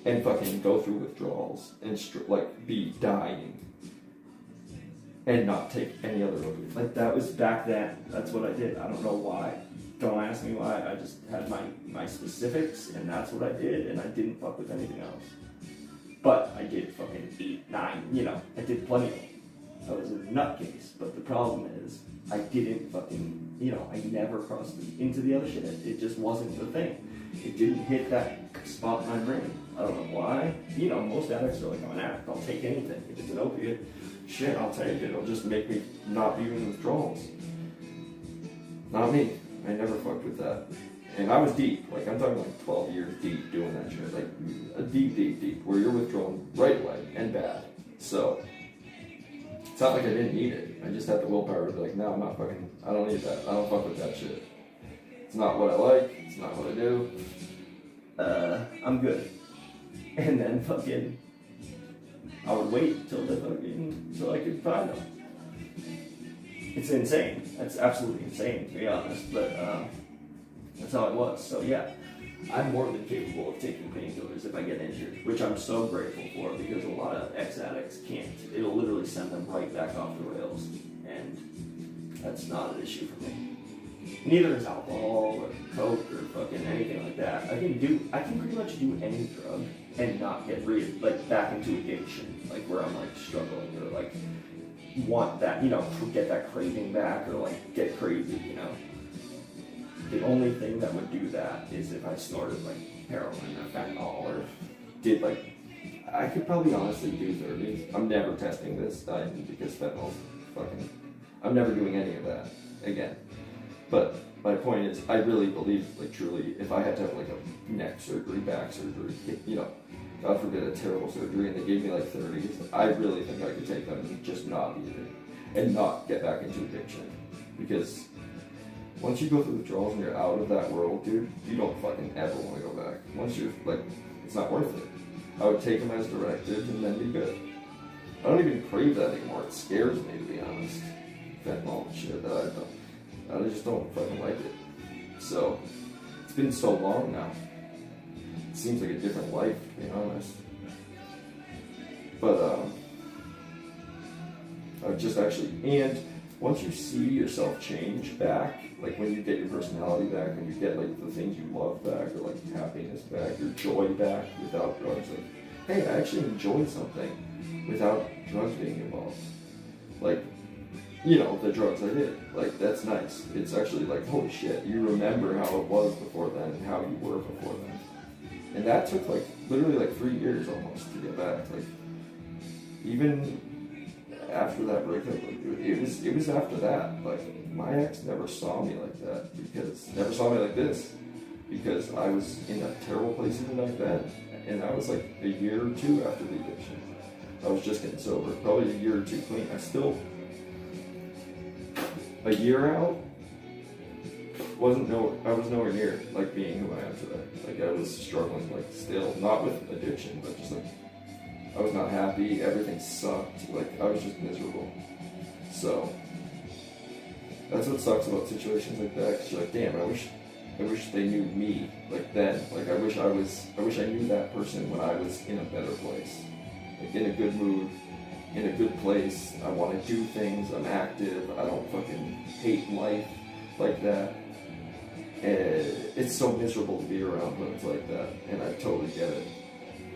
and fucking go through withdrawals and like be dying and not take any other opiates. Like that was back then. That's what I did. I don't know why. Don't ask me why. I just had my specifics, and that's what I did, and I didn't fuck with anything else. But I did fucking 8, 9, you know, I did plenty of them. I was a nutcase, but the problem is, I didn't fucking, you know, I never crossed into the other shit. It just wasn't the thing. It didn't hit that spot in my brain. I don't know why. You know, most addicts are like, I'm an addict, I'll take anything. If it's an opiate, shit, I'll take it. It'll just make me not be in withdrawals. Not me. I never fucked with that. And I was deep. Like, I'm talking like 12 years deep doing that shit. Like, a deep, where you're withdrawn right away and bad. So, it's not like I didn't need it. I just had the willpower to be like, no, I'm not fucking, I don't need that. I don't fuck with that shit. It's not what I like. It's not what I do. I'm good. And then fucking, I would wait till I could find them. It's insane. That's absolutely insane, to be honest. But that's how it was. So yeah, I'm more than capable of taking painkillers if I get injured, which I'm so grateful for, because a lot of ex-addicts can't. It'll literally send them right back off the rails, and that's not an issue for me. Neither is alcohol or coke or fucking anything like that. I can pretty much do any drug and not get back into addiction, like where I'm like struggling or like want that, you know, get that craving back or like get crazy, you know. The only thing that would do that is if I snorted like heroin or fentanyl or did like, I could probably honestly do 30s. I'm never testing this because fentanyl's fucking, I'm never doing any of that again. But my point is, I really believe, like truly, if I had to have like a neck surgery, back surgery, you know, God forbid a terrible surgery, and they gave me like 30s, I really think I could take them and just not be it and not get back into addiction. Because once you go through withdrawals and you're out of that world, dude, you don't fucking ever want to go back. Once you're like, it's not worth it. I would take them as directed and then be good. I don't even crave that anymore. It scares me, to be honest. Fentanyl and shit that I just don't fucking like it. So, it's been so long now. It seems like a different life, to be honest. But, I've just actually, and once you see yourself change back, like when you get your personality back, when you get like the things you love back, or like happiness back, your joy back without drugs, like, hey, I actually enjoy something without drugs being involved. Like, you know, the drugs I did. Like, that's nice. It's actually like, holy shit, you remember how it was before then and how you were before then. And that took like, literally like 3 years almost to get back. Like, even after that breakup, like, it was after that. Like, my ex never saw me like that, never saw me like this, because I was in a terrible place even back then. And I was like a year or two after the addiction. I was just getting sober, probably a year or two clean. A year out, I was nowhere near like being who I am today. Like, I was struggling, like, still, not with addiction, but just like, I was not happy, everything sucked, like, I was just miserable. So, that's what sucks about situations like that, because you're like, damn, I wish they knew me, like, then. Like, I wish I knew that person when I was in a better place. Like, in a good mood, in a good place, I want to do things, I'm active, I don't fucking hate life like that. And it's so miserable to be around when it's like that, and I totally get it.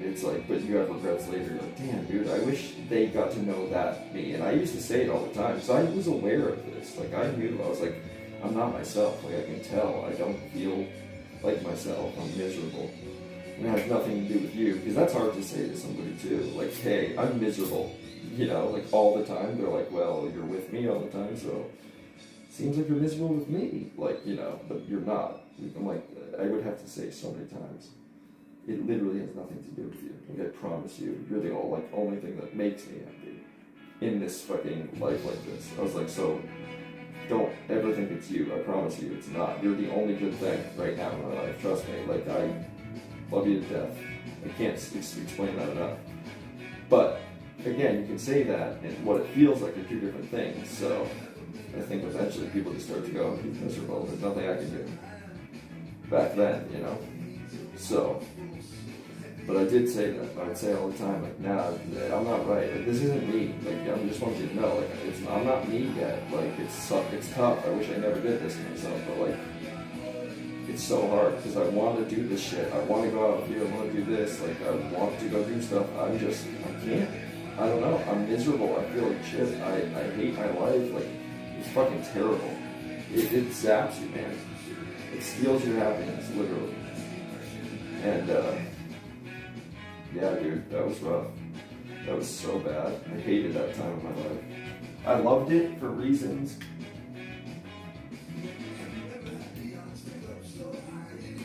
It's like, but you have regrets later, like, damn, dude, I wish they got to know that me. And I used to say it all the time, so I was aware of this. Like, I knew, I was like, I'm not myself. Like, I can tell, I don't feel like myself, I'm miserable. And it has nothing to do with you, because that's hard to say to somebody too. Like, hey, I'm miserable, you know, like all the time. They're like, well, you're with me all the time, so seems like you're miserable with me, like, you know, but you're not. I'm like, I would have to say so many times, it literally has nothing to do with you. Like, I promise you, you're the only thing that makes me happy in this fucking life like this. I was like, so don't ever think it's you. I promise you, it's not. You're the only good thing right now in my life. Trust me. Like, I love you to death. I can't explain that enough. But again, you can say that, and what it feels like are two different things. So I think eventually people just start to go, he's miserable, there's nothing I can do. Back then, you know. So But I did say that. I would say all the time, like, nah, I'm not right. Like, this isn't me. Like, I just want you to know, like, I'm not me yet. Like, it's tough. I wish I never did this to myself, but like, it's so hard because I want to do this shit. I want to go out here. I want to do this. Like, I want to go do stuff. I can't. I don't know. I'm miserable. I feel like shit. I hate my life. Like, it's fucking terrible. It zaps you, man. It steals your happiness, literally. And, yeah, dude, that was rough. That was so bad. I hated that time of my life. I loved it for reasons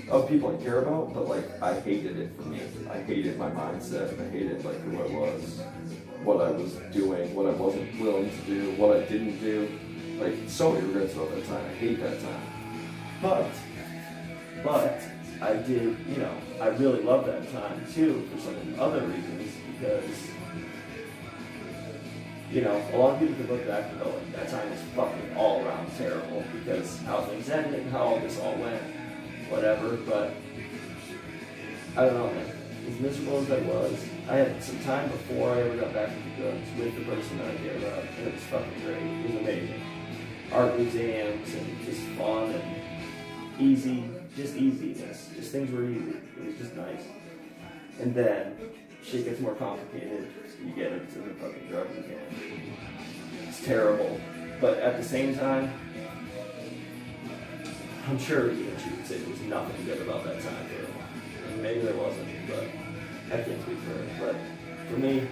of people I care about, but like, I hated it for me. I hated my mindset. I hated like who I was, what I was doing, what I wasn't willing to do, what I didn't do. Like, so many regrets about that time. I hate that time. But I did, you know, I really love that time too for some other reasons, because, you know, a lot of people could look back and go, like, that time was fucking all around terrible because how things ended and how all this all went, whatever, but I don't know, man. As miserable as I was, I had some time before I ever got back into drugs with the person that I cared about, and it was fucking great. It was amazing. Art museums and just fun and easy. Just easiness. Just things were easy. It was just nice. And then shit gets more complicated. You get into the fucking drugs again. It's terrible. But at the same time, I'm sure even she would say there was nothing good about that time for her. And maybe there wasn't, but I can't speak for her. But for me,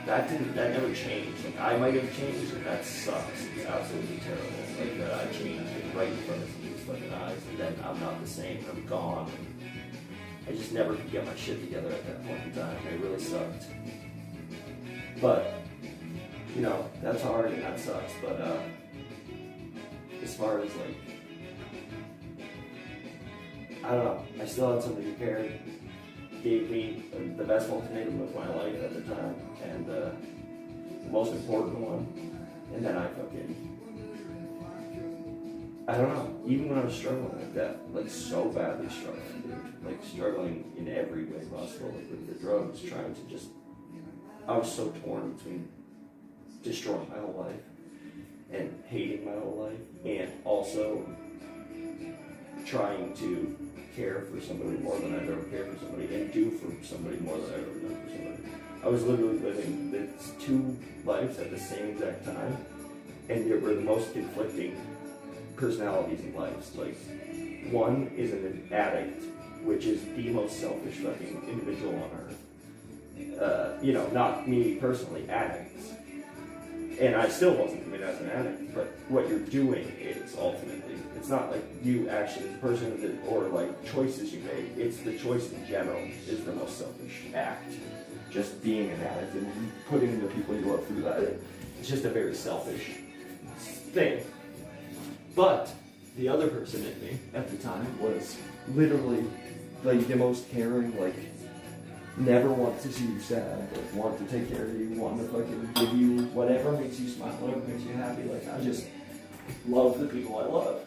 that never changed. Like, I might have changed, and that sucks. It's absolutely terrible. Like, that I changed it right in front of somebody's fucking eyes, and then I'm not the same. I'm gone. And I just never could get my shit together at that point in time. It really sucked. But, you know, that's hard and that sucks. But as far as like, I don't know. I still had somebody who cared. Gave me the best ultimatum of my life at the time, and the most important one. And then I don't know, even when I was struggling like that, like so badly struggling, dude, like struggling in every way possible, like with the drugs, trying to just, I was so torn between destroying my whole life and hating my whole life, and also trying to care for somebody more than I've ever cared for somebody, and do for somebody more than I've ever done for somebody. I was literally living these two lives at the same exact time, and they were the most conflicting personalities in lives. Like, one is an addict, which is the most selfish fucking individual on earth. You know, not me personally, addicts. And I still wasn't doing it as an addict, but what you're doing is ultimately, it's not like you actually as a person or like choices you make, it's the choice in general is the most selfish act. Just being an addict and putting the people you love through that. It's just a very selfish thing. But the other person in me at the time was literally like the most caring, like never want to see you sad, like want to take care of you, want to fucking give you whatever makes you smile, whatever makes you happy. Like, I just love the people I love.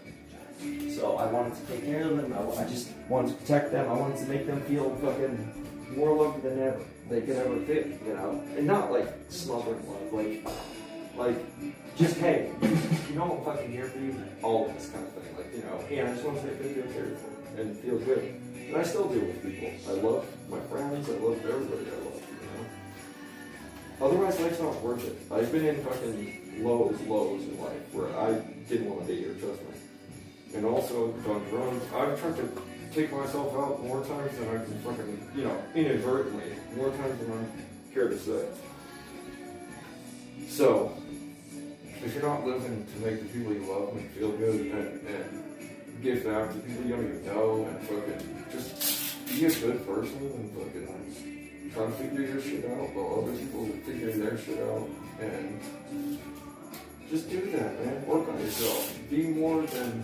So I wanted to take care of them. I just wanted to protect them. I wanted to make them feel fucking more loved than ever they could ever feel, you know? And not like smothering love, like just, hey, you know I'm fucking here for you, all of this kind of thing. Like, you know, and I just want to make them feel cared for and feel good. And I still do with people. I love my friends, I love everybody I love, you know? Otherwise, life's not worth it. I've been in fucking lows in life where I didn't want to be here, trust me. And also, done drugs. I've tried to take myself out more times than I can fucking, you know, inadvertently, more times than I care to say. So, if you're not living to make the people you love and feel good and give back to people you don't even know and fucking just be a good person and fucking try to figure your shit out while other people are figuring their shit out, and just do that, man. Work on yourself. Be more than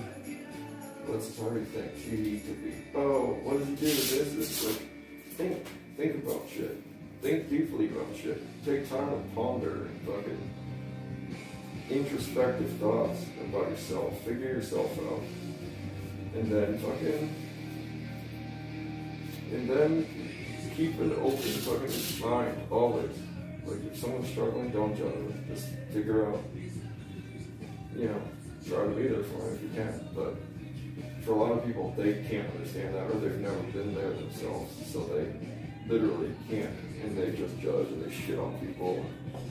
what society thinks you need to be. Oh, what does he do to this? Like, think about shit. Think deeply about shit. Take time to ponder and fucking introspective thoughts about yourself. Figure yourself out. And then fucking And then keep an open fucking mind always. Like if someone's struggling, don't judge them. Just figure out, you know, try to be there for them if you can. But for a lot of people, they can't understand that, or they've never been there themselves, so they literally can't, and they just judge and they shit on people,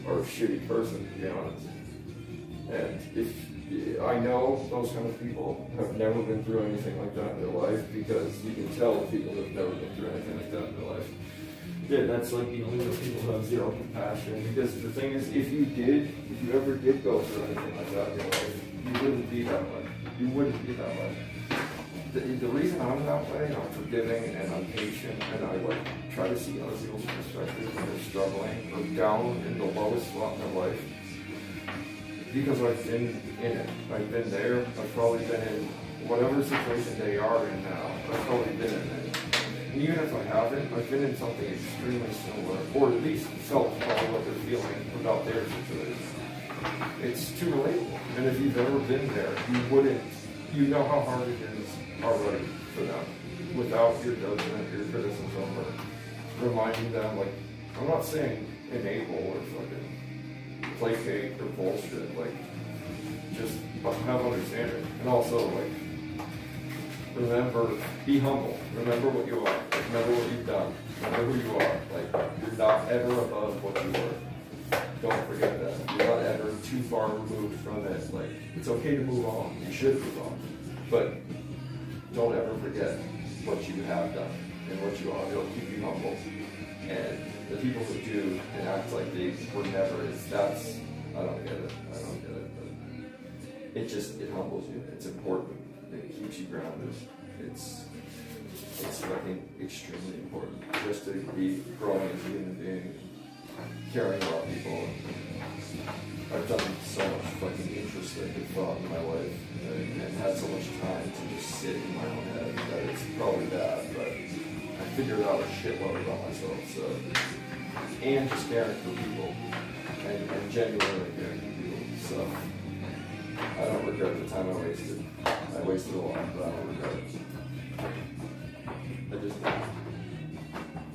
or a shitty person, to be honest. And if I know those kind of people have never been through anything like that in their life, because you can tell people have never been through anything like that in their life. Yeah, that's like the only way people who have zero compassion. Because the thing is, if you ever did go through anything like that in your life, you wouldn't be that way. You wouldn't be that way. The reason I'm that way, I'm forgiving and I'm patient and I like try to see other people's perspectives when they're struggling or down in the lowest spot in their life. Because I've been in it. I've been there. I've probably been in whatever situation they are in now. I've probably been in it. And even if I haven't, I've been in something extremely similar, or at least felt probably what they're feeling about their situation. It's too relatable. And if you've ever been there, you know how hard it is already for them, without your judgment, your criticism, or reminding them, like, I'm not saying enable or fucking placate or bullshit, like, just have understanding. And also, like, remember, be humble. Remember what you are. Remember what you've done. Remember who you are. Like, you're not ever above what you were. Don't forget that. You're not ever too far removed from it. Like, it's okay to move on. You should move on. But don't ever forget what you have done and what you are. It'll keep you humble. And the people who do and act like they were never, I don't get it. But it humbles you. It's important. It keeps you grounded. It's fucking extremely important just to be growing as a human being, caring about people. I've done so much fucking introspective thought in my life and had so much time to just sit in my own head that it's probably bad, but I figured out a shitload about myself, so, and just caring for people and genuinely caring for people, so I don't regret the time I wasted. I wasted a lot, but I don't regret it. I just did.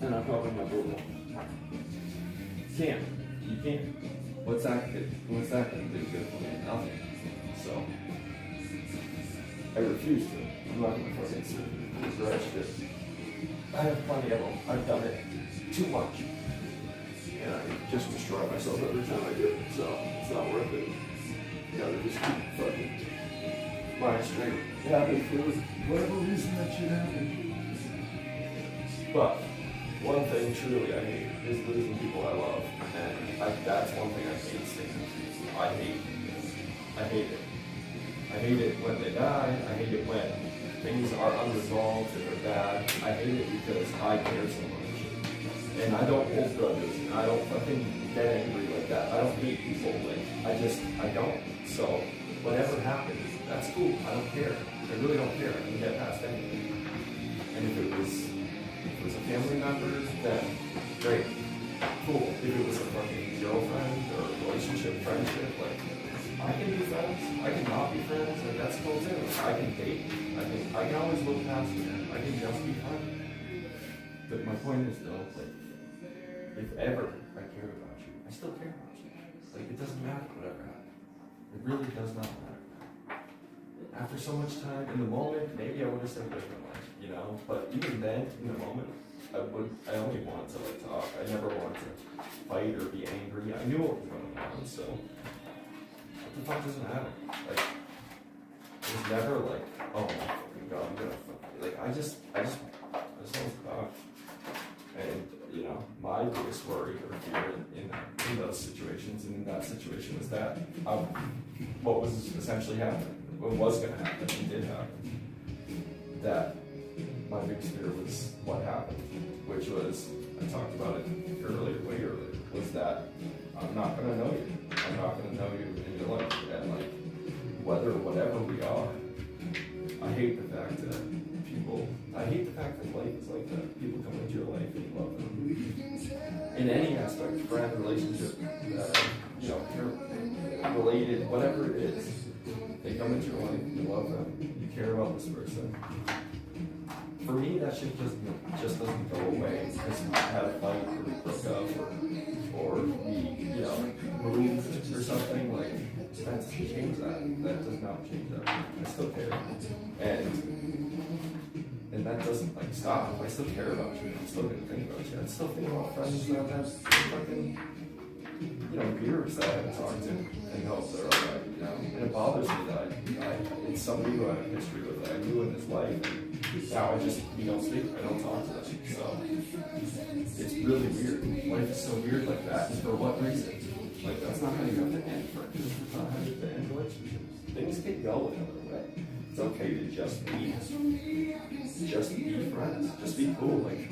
And I'm probably my boo. You can't. What's that gonna do good for me? Nothing. So I refuse to. I'm not gonna fucking sit and regret shit. I have plenty of them. I've done it too much. And I just destroy myself every time I do it. So it's not worth it. You gotta just keep fucking mind straight. It happened for whatever reason that should happen. But one thing truly I hate is losing people I love. And that's one thing I can't stand. I hate it. I hate it when they die. I hate it when things are unresolved and they're bad. I hate it because I care so much. And I don't hold grudges. And I don't fucking get angry like that. I don't hate people. Like, I don't. So whatever happens, that's cool. I don't care. I really don't care. I can get past anything. And if it was a family member, then great. Cool. If it was a fucking girlfriend or a relationship, friendship, like, I can be friends. I can not be friends, and that's cool too. I can date. I can always look past it. I can just be friends. But my point is though, like, if ever I cared about you, I still care about you. Like, it doesn't matter whatever happened. It really does not matter. After so much time in the moment, maybe I would have said differently, you know? But even then, in the moment, I only wanted to like talk. I never wanted to fight or be angry. I knew what was going on, so what the fuck does it matter? Like, it was never like, oh my fucking god, I'm gonna fuck you. Like, I just want to talk. And, you know, my biggest worry or fear in those situations and in that situation was that what was essentially happening, what was going to happen, and did happen. That my biggest fear was what happened, which was, I talked about it way earlier, was that I'm not going to know you. I'm not going to know you in your life. And like, whatever we are, I hate the fact that life is like that. People come into your life and you love them. In any aspect, friend, relationship, you know, you're related, whatever it is, they come into your life, you love them, you care about this person. for me, that shit just doesn't go away because we had a fight or we broke up or we, you know, moved or something. Like, that doesn't change that. That does not change that. I still care. And that doesn't like stop. I still care about you. I'm still gonna think about you. I still think about friends that have fucking, you know, years that I haven't talked to and hope they're alright, you know. And it bothers me that it's somebody who I have a history with that I knew in his life. And now we don't speak, I don't talk to them. So it's really weird. Life is so weird like that. And for what reason? Like, that's not how you have to end friendships. That's not how you have to end relationships. Things can go another way. It's okay to just be friends. Just be cool. Like,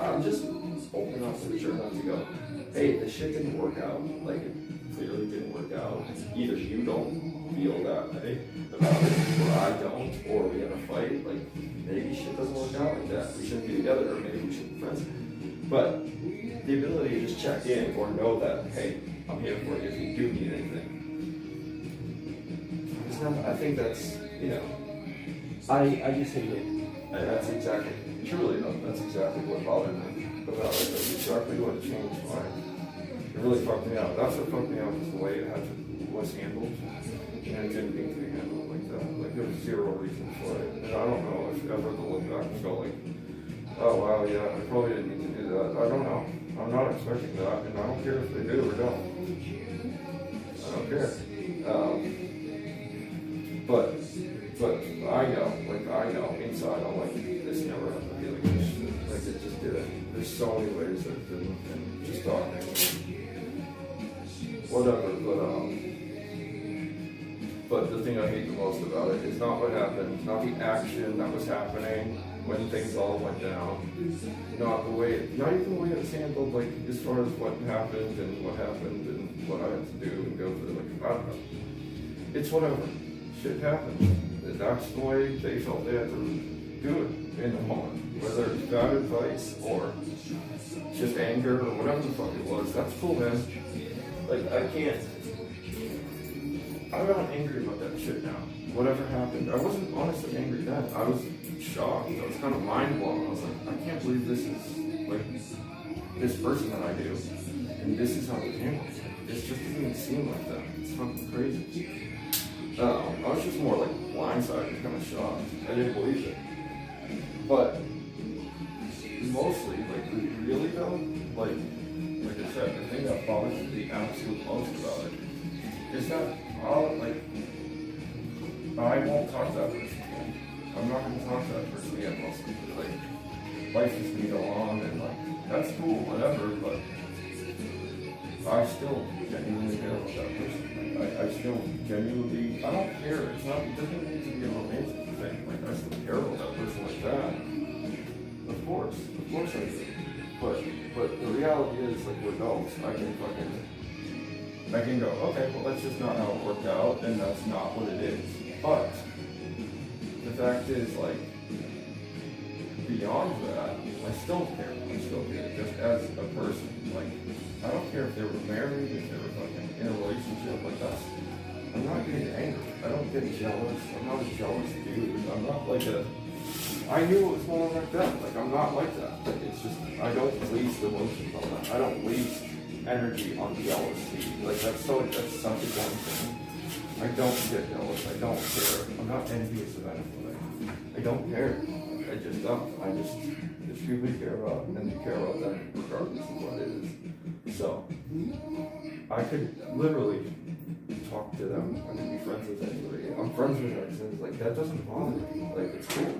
I'm just open up to the mature enough to go, hey, this shit didn't work out. Like, it clearly didn't work out. Either you don't feel that way about it, or I don't, or we had a fight. Like, maybe shit doesn't work out like that. We shouldn't be together, or maybe we should be friends. But the ability to just check in or know that, hey, I'm here for you if you do need anything. I think that's, you know, I just hate it. And that's exactly, truly though, that's exactly what bothered me about it. That's exactly what changed it really fucked me out. That's what fucked me out was the way it was handled. And it didn't need to be handled like that. Like, there was zero reason for it. And I don't know if ever to look back and go like, oh wow, yeah, I probably didn't need to do that. I don't know. I'm not expecting that, and I don't care if they do or don't. I don't care. But I know inside I'm like, this never had to be like this. Like, it just didn't. There's so many ways that it didn't, and just talking. Whatever, but the thing I hate the most about it is not what happened, not the action that was happening when things all went down, not even the way it was handled, like, as far as what happened and what I had to do and go through, like, I don't know. It's whatever. Shit happens. That's the way they felt they had to do it in the moment. Whether it's bad advice or just anger or whatever the fuck it was, that's cool, man. Like, I'm not angry about that shit now. Whatever happened, I wasn't honestly angry then. I was shocked. I was kind of mind blown. I was like, I can't believe this is like this person that I do, and this is how they handle it. It just doesn't even seem like that. It's fucking crazy. I was just more like blindsided, kind of shocked. I didn't believe it. But mostly, like, really though, like I said, the thing that bothers me the absolute most about it is that I won't talk to that person again. I'm not going to talk to that person again mostly. Like, life is going to go on, and like, that's cool, whatever, but I still genuinely care about that person. I still genuinely, I don't care. It doesn't need to be a romantic thing. Like, I still care about that person like that. Of course I do. But the reality is, like, we're adults. I can go, okay, well, that's just not how it worked out, and that's not what it is. But the fact is, like, beyond that, I still care. Just as a person. Like, I don't care if they were married, if they were fucking in a relationship, like, that's, I'm not getting angry. I don't get jealous. I'm not a jealous dude. I'm not like I knew what was going on back then. Like, I'm not like that. Like, it's just, I don't waste emotions on that. I don't waste energy on jealousy. Like, that's such a dumb thing. I don't get jealous. I don't care. I'm not envious of anything. I don't care. I just don't. I just truly care about, and you care about them regardless of what it is. So, I could literally talk to them. I could be friends with anybody. I'm friends with exes. Like, that doesn't bother me. Like, it's cool.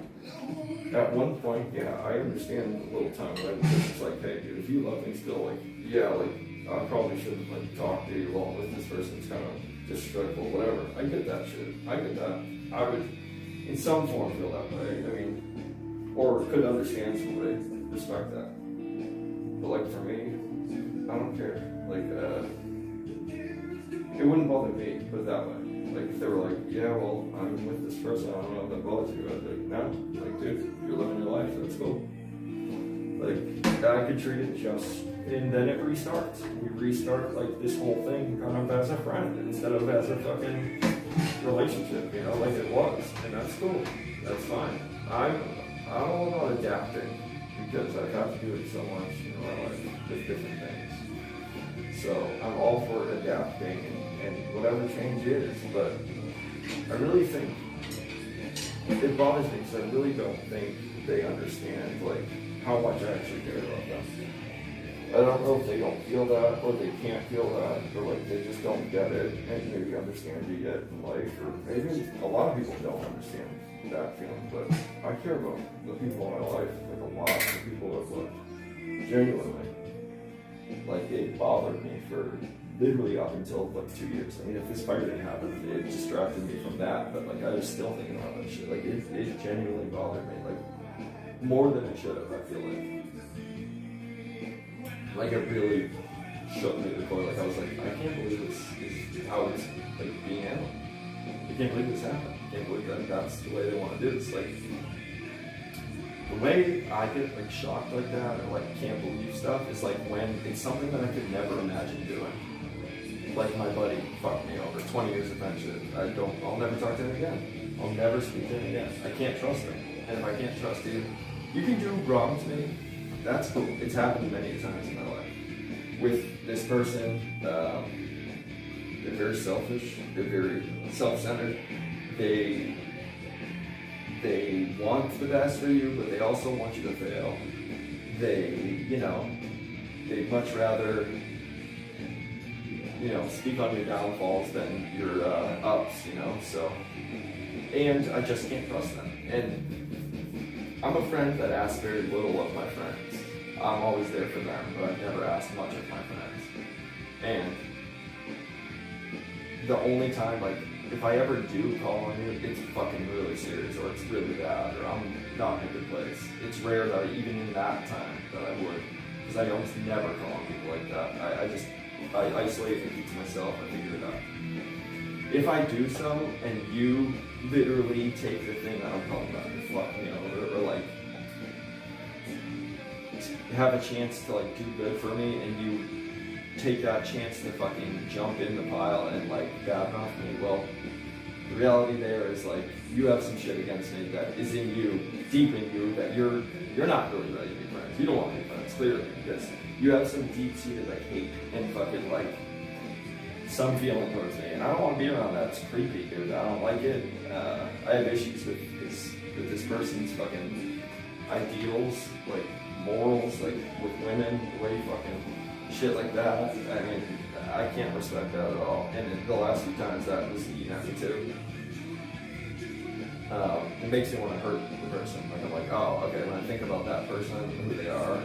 At one point, yeah, I understand a little time when it's like, hey, dude, if you love me still, like, yeah, like, I probably shouldn't, like, talk to you while with this person's kind of disrespectful, whatever. I get that shit. I get that. I would, in some form, feel that way. I mean, or could understand somebody respect that. But, like, for me, I don't care. Like, it wouldn't bother me, put it that way. Like, if they were like, yeah, well, I'm with this person, I don't know if that bothers you. I'd be like, no, like, dude, you're living your life, that's cool. Like, I could treat it just, and then it restarts. We restart, like, this whole thing kind of as a friend instead of as a fucking relationship, you know, like it was. And that's cool. That's fine. I don't know about adapting because I've had to do it so much in my life with different things. So I'm all for adapting and whatever change is, but I really think it bothers me because I really don't think they understand like how much I actually care about them. I don't know if they don't feel that or they can't feel that or like they just don't get it and maybe understand it yet in life, or maybe a lot of people don't understand that feeling, but I care about the people in my life like a lot, the people that look genuinely like it bothered me for literally up until like 2 years. I mean, if this fire didn't happen, it distracted me from that, but like I was still thinking about that shit. Like it genuinely bothered me, like more than it should have, I feel like it really shook me to the core. Like I was like, I can't believe this is how it's like being handled. I can't believe this happened. I can't believe that that's the way they want to do this. Like the way I get like shocked like that or like can't believe stuff is like when it's something that I could never imagine doing. Like my buddy fucked me over, 20 years of friendship. I'll never talk to him again. I'll never speak to him again. I can't trust him. And if I can't trust you, you can do wrong to me. That's cool. It's happened many times in my life. With this person, they're very selfish, they're very self-centered. They want the best for you, but they also want you to fail. They'd much rather, speak on your downfalls than your ups, so. And I just can't trust them. And I'm a friend that asks very little of my friends. I'm always there for them, but I've never asked much of my friends. And the only time, like, if I ever do call on you, it's fucking really serious, or it's really bad, or I'm not in a good place. It's rare that even in that time that I would, because I almost never call on people like that. I isolate and keep to myself, I figure it out. If I do so, and you literally take the thing that I'm calling about and fuck me over, or like, have a chance to like do good for me, and you take that chance to fucking jump in the pile and like badmouth me, well, the reality there is like you have some shit against me that is in you, deep in you, that you're not really ready to be friends. You don't want to be friends, clearly, because you have some deep-seated like hate and fucking like some feeling towards me, and I don't want to be around that. It's creepy, dude. I don't like it. I have issues with this person's fucking ideals, like morals, like with women, the way you fucking shit like that. I mean, I can't respect that at all. And the last few times that was eating at me too. It makes me want to hurt the person. Like I'm like, oh, okay. When I think about that person and who they are,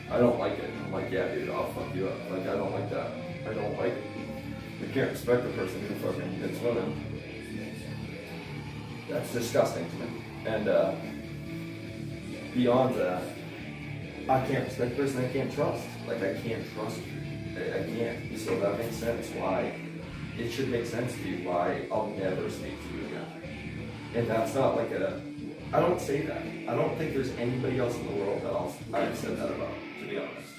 I don't like it. I'm like, yeah, dude, I'll fuck you up. Like I don't like that. I don't like it. I can't respect the person who fucking hits women. That's disgusting to me. And beyond that, I can't respect the person I can't trust. Like I can't trust you. I can't. So that makes sense why it should make sense to you why I'll never speak to you again. And that's not like I don't say that. I don't think there's anybody else in the world that I've said that about, to be honest.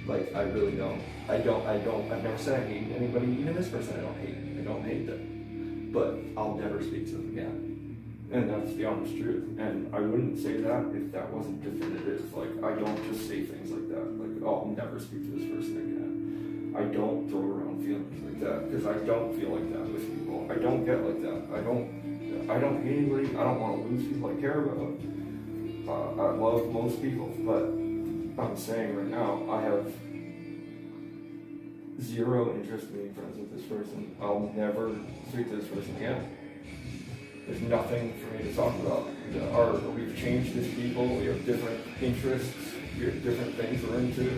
Like, I really don't. I've never said I hate anybody, even this person I don't hate them. But I'll never speak to them again. And that's the honest truth. And I wouldn't say that if that wasn't definitive. Like, I don't just say things like that. Like, oh, I'll never speak to this person again. I don't throw around feelings like that, because I don't feel like that with people. I don't get like that. I don't hate anybody. I don't want to lose people I care about. I love most people, but I'm saying right now, I have zero interest in being friends with this person. I'll never speak to this person again. There's nothing for me to talk about. We've changed as people, we have different interests, we have different things we're into.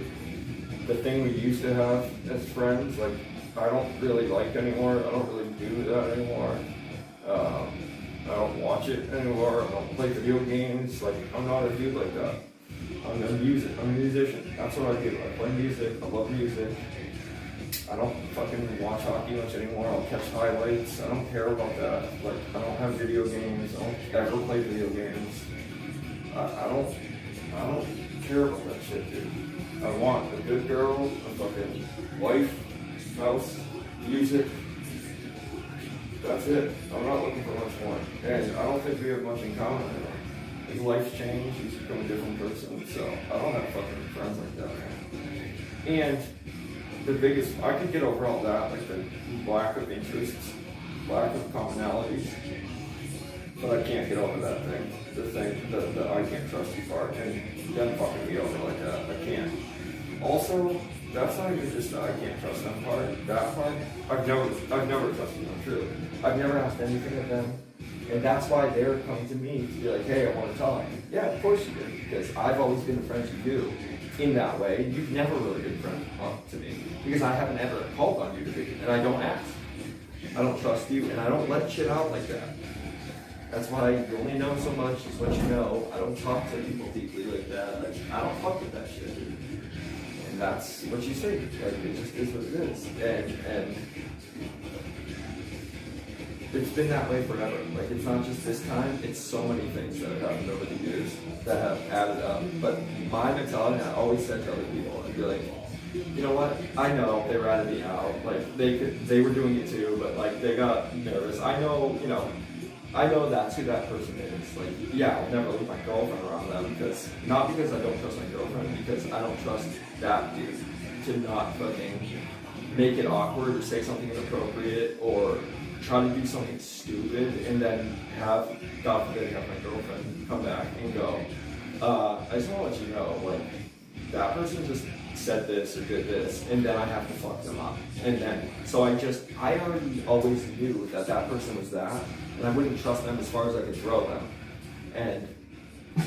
The thing we used to have as friends, like, I don't really like anymore. I don't really do that anymore. I don't watch it anymore. I don't play video games. Like, I'm not a dude like that. I'm a musician. That's what I do. I play music. I love music. I don't fucking watch hockey much anymore. I'll catch highlights. I don't care about that. Like, I don't have video games. I don't ever play video games. I don't care about that shit, dude. I want a good girl, a fucking wife, house, music. That's it. I'm not looking for much more. And I don't think we have much in common anymore. his life's changed, he's become a different person, so I don't have fucking friends like that, man. And the biggest, I could get over all that, like the lack of interests, lack of commonalities, but I can't get over that thing, the I can't trust you part, and them fucking me over like that, I can't. Also, that's not even just the I can't trust them part, that part, I've never trusted them, truly. I've never asked anything of them, and that's why they're coming to me to be like, hey, I want to talk. Yeah, of course you do, because I've always been the friend you do. In that way, you've never really been friend to me, because I haven't ever called on you to be, and I don't ask. I don't trust you, and I don't let shit out like that. That's why you only know so much is what you know. I don't talk to people deeply like that. Like, I don't fuck with that shit. And that's what you say. Like, it just is what it is. And it's been that way forever. Like, it's not just this time, it's so many things that have happened over the years that have added up. But my mentality, I always said to other people, I'd be like, you know what? I know they ratted me out. Like, they were doing it too, but like, they got nervous. I know, I know that's who that person is. Like, yeah, I'll never leave my girlfriend around them, because, not because I don't trust my girlfriend, because I don't trust that dude to not fucking make it awkward or say something inappropriate or try to do something stupid and then have, God forbid, have my girlfriend come back and go, I just want to let you know, like, that person just said this or did this, and then I have to fuck them up. And then, so I already always knew that that person was that, and I wouldn't trust them as far as I could throw them. And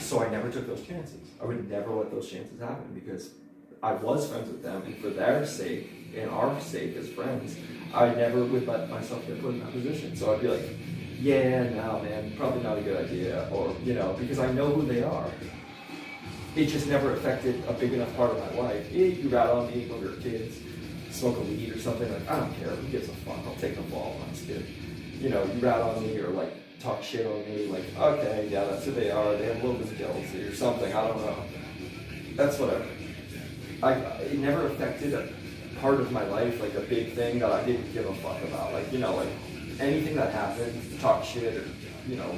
so I never took those chances. I would never let those chances happen, because I was friends with them, and for their sake, and our sake as friends, I never would let myself get put in that position. So I'd be like, yeah, no, man, probably not a good idea, or, because I know who they are. It just never affected a big enough part of my life. You rat on me when we were kids, smoke a weed or something, like, I don't care, who gives a fuck, I'll take the fall when I was a kid. You rat on me or like talk shit on me, like, okay, yeah, that's who they are, they have a little bit of jealousy or something, I don't know. That's whatever. It never affected a part of my life, like a big thing that I didn't give a fuck about. Like, like anything that happened, talk shit or,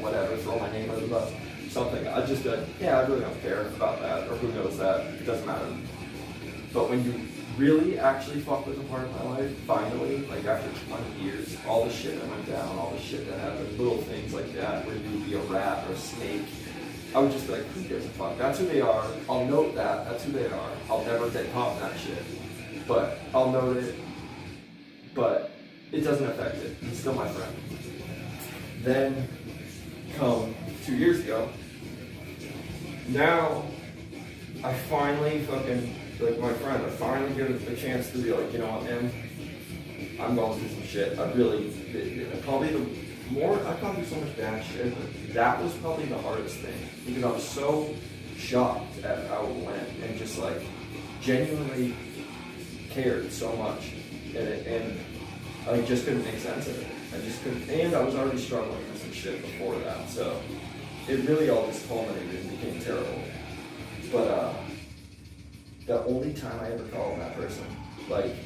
whatever, throw my name under the bus, something, I'd just be like, yeah, I really don't care about that, or who knows that, it doesn't matter. But when you really actually fuck with a part of my life, finally, like after 20 years, all the shit that went down, all the shit that happened, little things like that, where you'd be a rat or a snake, I would just be like, who gives a fuck? That's who they are, I'll note that, that's who they are, I'll never take off that shit. But I'll note it, but it doesn't affect it, he's still my friend. Then, come 2 years ago, now, I finally fucking, like my friend, I finally get a chance to be like, you know what, man, I'm going through some shit. I've gone through so much bad shit, but that was probably the hardest thing, because I was so shocked at how it went, and just like, genuinely cared so much, and I just couldn't make sense of it. I just couldn't, and I was already struggling with some shit before that, so it really all just culminated and became terrible. But the only time I ever call that person, like,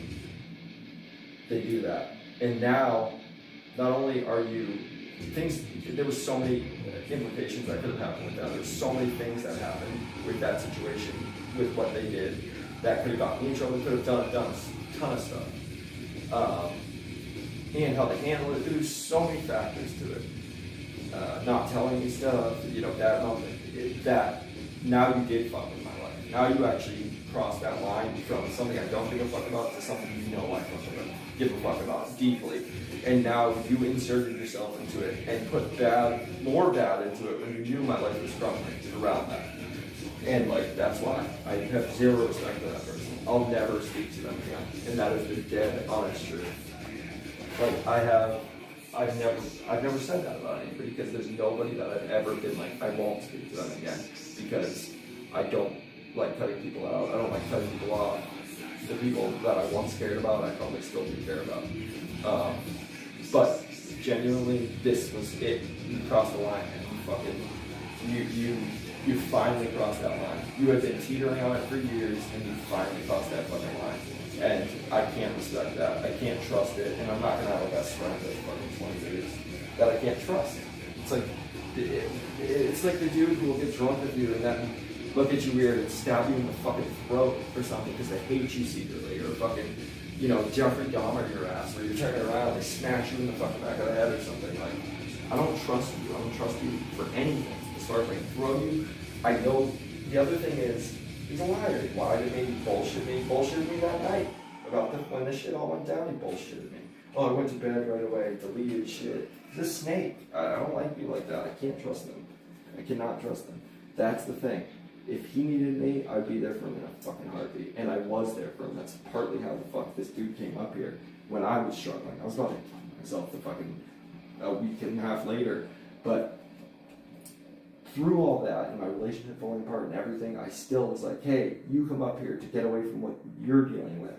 they do that. And now, not only are you, there was so many implications that could have happened with that. There's so many things that happened with that situation, with what they did, that could have gotten me in trouble, could have done a ton of stuff. And how they handled it, there's so many factors to it. Not telling me stuff, that moment, that now you did fuck with my life. Now you actually crossed that line from something I don't give a fuck about to something I give a fuck about deeply. And now you inserted yourself into it and put more bad into it when you knew my life was struggling around that. And like, that's why I have zero respect for that person. I'll never speak to them again. And that is the dead honest truth. Like, I've never said that about anybody, because there's nobody that I've ever been like, I won't speak to them again, because I don't like cutting people out. I don't like cutting people off. The people that I once cared about, I probably still do care about. But genuinely, this was it. You crossed the line, and you finally crossed that line. You had been teetering on it for years, and you finally crossed that fucking line. And I can't respect that. I can't trust it, and I'm not gonna have a best friend that's fucking 20 years that I can't trust. It's like, It's like the dude who will get drunk with you and then look at you weird and stab you in the fucking throat or something because they hate you secretly, or fucking, you know, Jeffrey Dahmer your ass, or you're turning around, they smash you in the fucking back of the head or something. Like, I don't trust you. I don't trust you for anything. As far as like throw you, I know. The other thing is, he's a liar. He lied to me, he bullshitted me. He bullshitted me that night about when this shit all went down. He bullshitted me. Oh, I went to bed right away, deleted shit. He's a snake. I don't like people like that. I can't trust them. I cannot trust them. That's the thing. If he needed me, I'd be there for him in a fucking heartbeat. And I was there for him. That's partly how the fuck this dude came up here when I was struggling. I was about to kill myself the fucking a week and a half later. But through all that and my relationship falling apart and everything, I still was like, hey, you come up here to get away from what you're dealing with.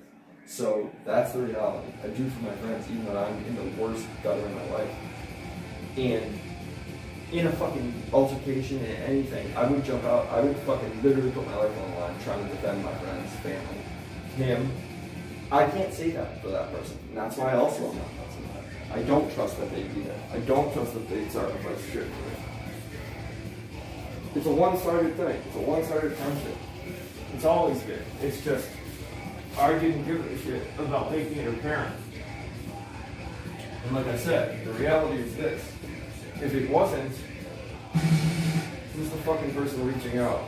So that's the reality. I do for my friends, even when I'm in the worst gutter in my life. And in a fucking altercation and anything, I would jump out, I would fucking literally put my life on the line trying to defend my friends, family, him. I can't say that for that person. And that's why also I'm not trusting that. I don't trust that they'd be there. I don't trust that they'd sacrifice shit for me. It's a one-sided thing. It's a one-sided friendship. It's always been. It's just, I didn't give a shit about making it apparent. And like I said, the reality is this. If it wasn't, who's the fucking person reaching out?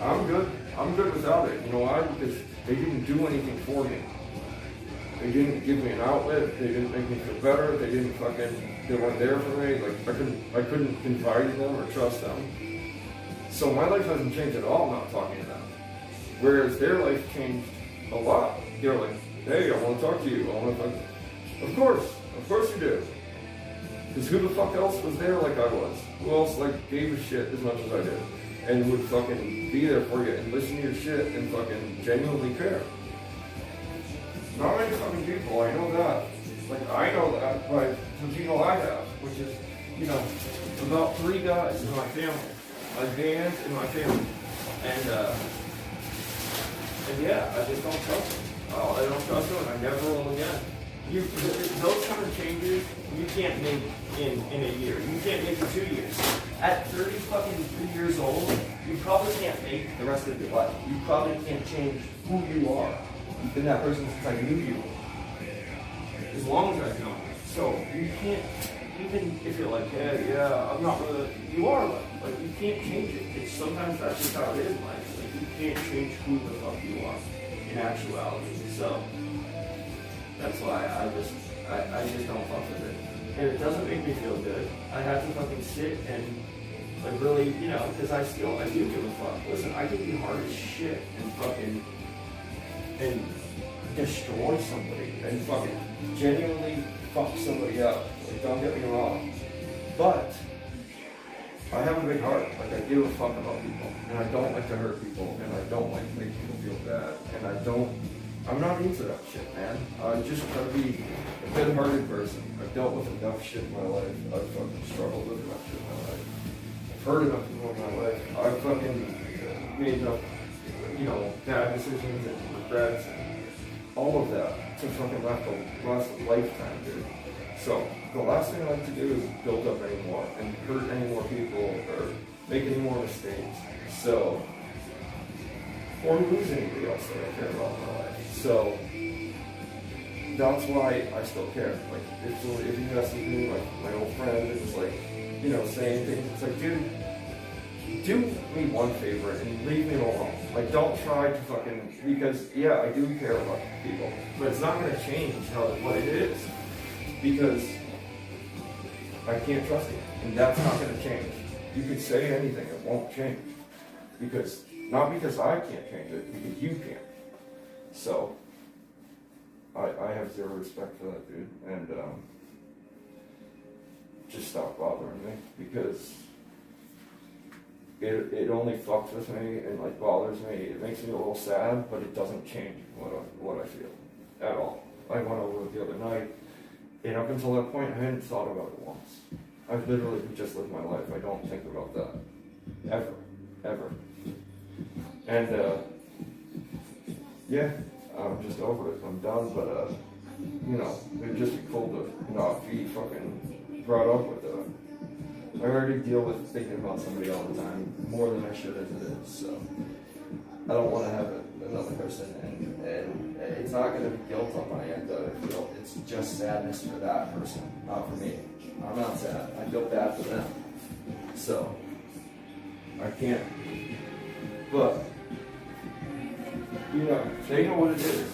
I'm good. I'm good without it. You know why? Because they didn't do anything for me. They didn't give me an outlet. They didn't make me feel better. They didn't fucking, they weren't there for me. Like, I couldn't confide in them or trust them. So my life hasn't changed at all not talking to them. Whereas their life changed a lot. They're like, hey, I want to talk to you. I want to talk to you. Of course you do. Because who the fuck else was there like I was? Who else like gave a shit as much as I did? And would fucking be there for you and listen to your shit and fucking genuinely care. Not many fucking people, I know that. Like, I know that by some people I have, which is, you know, about 3 guys in my family. My band and my family. And yeah, I just don't trust them. I don't trust them and I never will again. Those kind of changes you can't make in a year. You can't make in 2 years. At 30 fucking 3 years old, you probably can't make the rest of your life. You probably can't change who you are. You've been that person since I knew you. As long as I've known you. So you can't, even if you're like, yeah, I'm not really, you are like you can't change it. It's sometimes that's just how it is in life. Like, you can't change who the fuck you are in actuality. So that's why I just don't fuck with it. And it doesn't make me feel good. I have to fucking sit and like really, you know, because I do give a fuck. Listen, I can be hard as shit and fucking and destroy somebody and fucking genuinely fuck somebody up. Like, don't get me wrong. But I have a big heart. Like, I give a fuck about people. And I don't like to hurt people. And I don't like to make people feel bad. And I'm not into that shit, man. I just try to be a good-hearted person. I've dealt with enough shit in my life. I've fucking struggled with enough shit in my life. I've hurt enough people in my life. I've fucking made enough, you know, bad decisions and regrets and all of that to fucking last a lifetime, dude. So the last thing I like to do is build up anymore and hurt any more people or make any more mistakes. So, or lose anybody else that I care about in my life. So that's why I still care. Like, if you mess with me, like my old friend is like, you know, saying things, it's like, dude, do me one favor and leave me alone. Like, don't try to fucking, because yeah, I do care about people, but it's not gonna change what it is, because I can't trust you, and that's not gonna change. You could say anything, it won't change, because not because I can't change it, because you can't. So I have zero respect for that dude, and just stop bothering me, because it only fucks with me and like bothers me. It makes me a little sad, but it doesn't change what I feel at all. I went over it the other night, and up until that point, I hadn't thought about it once. I've literally just lived my life. I don't think about that ever. And yeah, I'm just over it. I'm done. But you know, it'd just be cool to not be fucking brought up with I already deal with thinking about somebody all the time, more than I should as it is, so I don't want to have another person, and it's not going to be guilt on my end that I feel. It's just sadness for that person, not for me. I'm not sad. I feel bad for them. So I can't. But you know, they know what it is.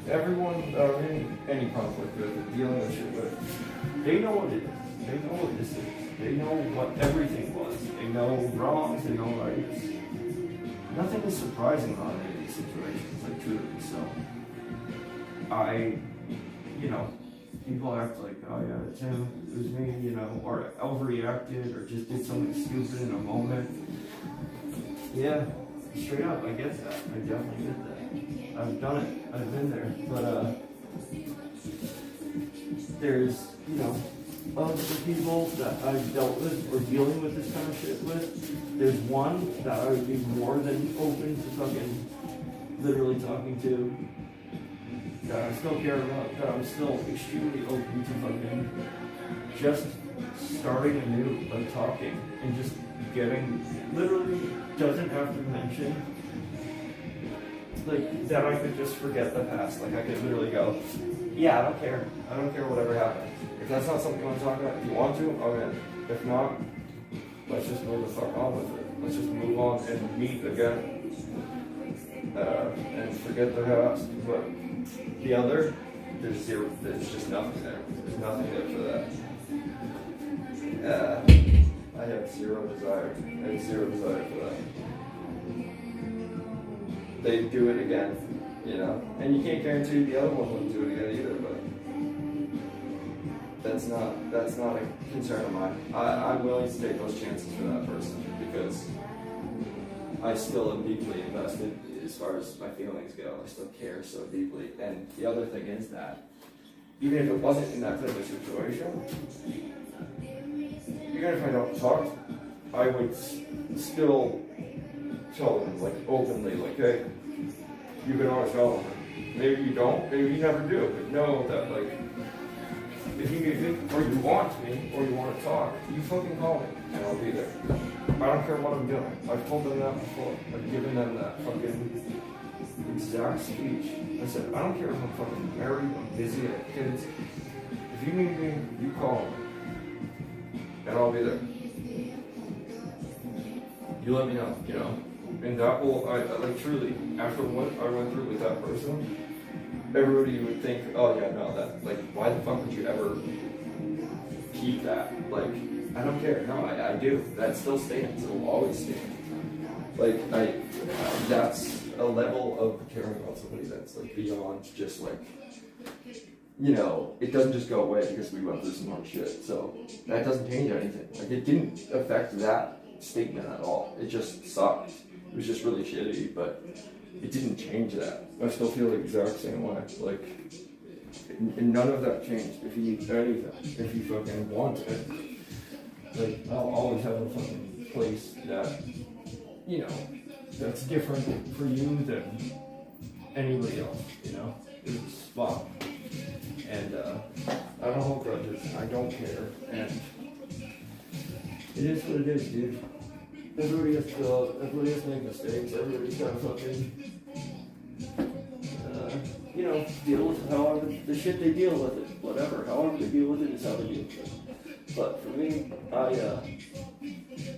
Everyone that I'm in any conflict with, or dealing with shit with, they know what it is. They know what this is. They know what everything was. They know wrongs. They know rights. Nothing is surprising on any of these situations, like truly. So you know, people act like, oh yeah, it's him, it was me, you know, or overreacted, or just did something stupid in a moment. Yeah, straight up, I get that. I definitely get that. I've done it. I've been there. But there's, you know, of the people that I've dealt with or dealing with this kind of shit with, there's one that I would be more than open to fucking literally talking to, that I still care about, that I'm still extremely open to fucking just starting anew, like talking, and just getting, literally doesn't have to mention, like, that I could just forget the past. Like, I could literally go, yeah, I don't care whatever happened. If that's not something you want to talk about, if you want to, okay. If not, let's just move the fuck on with it. Let's just move on and meet again. And forget the past. But the other, there's just nothing there. There's nothing there for that. I have zero desire. I have zero desire for that. They do it again, you know. And you can't guarantee the other one wouldn't do it again either, but that's not a concern of mine. I'm willing to take those chances for that person because I still am deeply invested as far as my feelings go. I still care so deeply. And the other thing is that even if it wasn't in that type of situation, even if I don't talk, I would still tell them, like, openly, like, hey, you can always tell them. Maybe you don't, maybe you never do, but know that, like, if you need me, or you want me, or you want to talk, you fucking call me, and I'll be there. I don't care what I'm doing. I've told them that before. I've given them that fucking exact speech. I said, I don't care if I'm fucking married, I'm busy, I have kids. If you need me, you call me, and I'll be there. You let me know, you know? And that will, like, truly, after what I went through with that person, everybody would think, oh yeah, no, that, like, why the fuck would you ever keep that? Like, I don't care. No, I do. That still stands. It will always stand. Like, that's a level of caring about somebody that's, like, beyond just, like, you know, it doesn't just go away because we went through some hard shit. So, that doesn't change anything. Like, it didn't affect that statement at all. It just sucked. It was just really shitty, but it didn't change that. I still feel the exact same way. Like, none of that changed. If you need anything, if you fucking want it, like, I'll always have a fucking place that, you know, that's different for you than anybody else, you know? It's a spot. And, I don't hold grudges. I don't care. And it is what it is, dude. Everybody has to make mistakes. Everybody's got to fucking, you know, deal with it however the shit they deal with it. Whatever. However they deal with it is how they deal with it. But for me,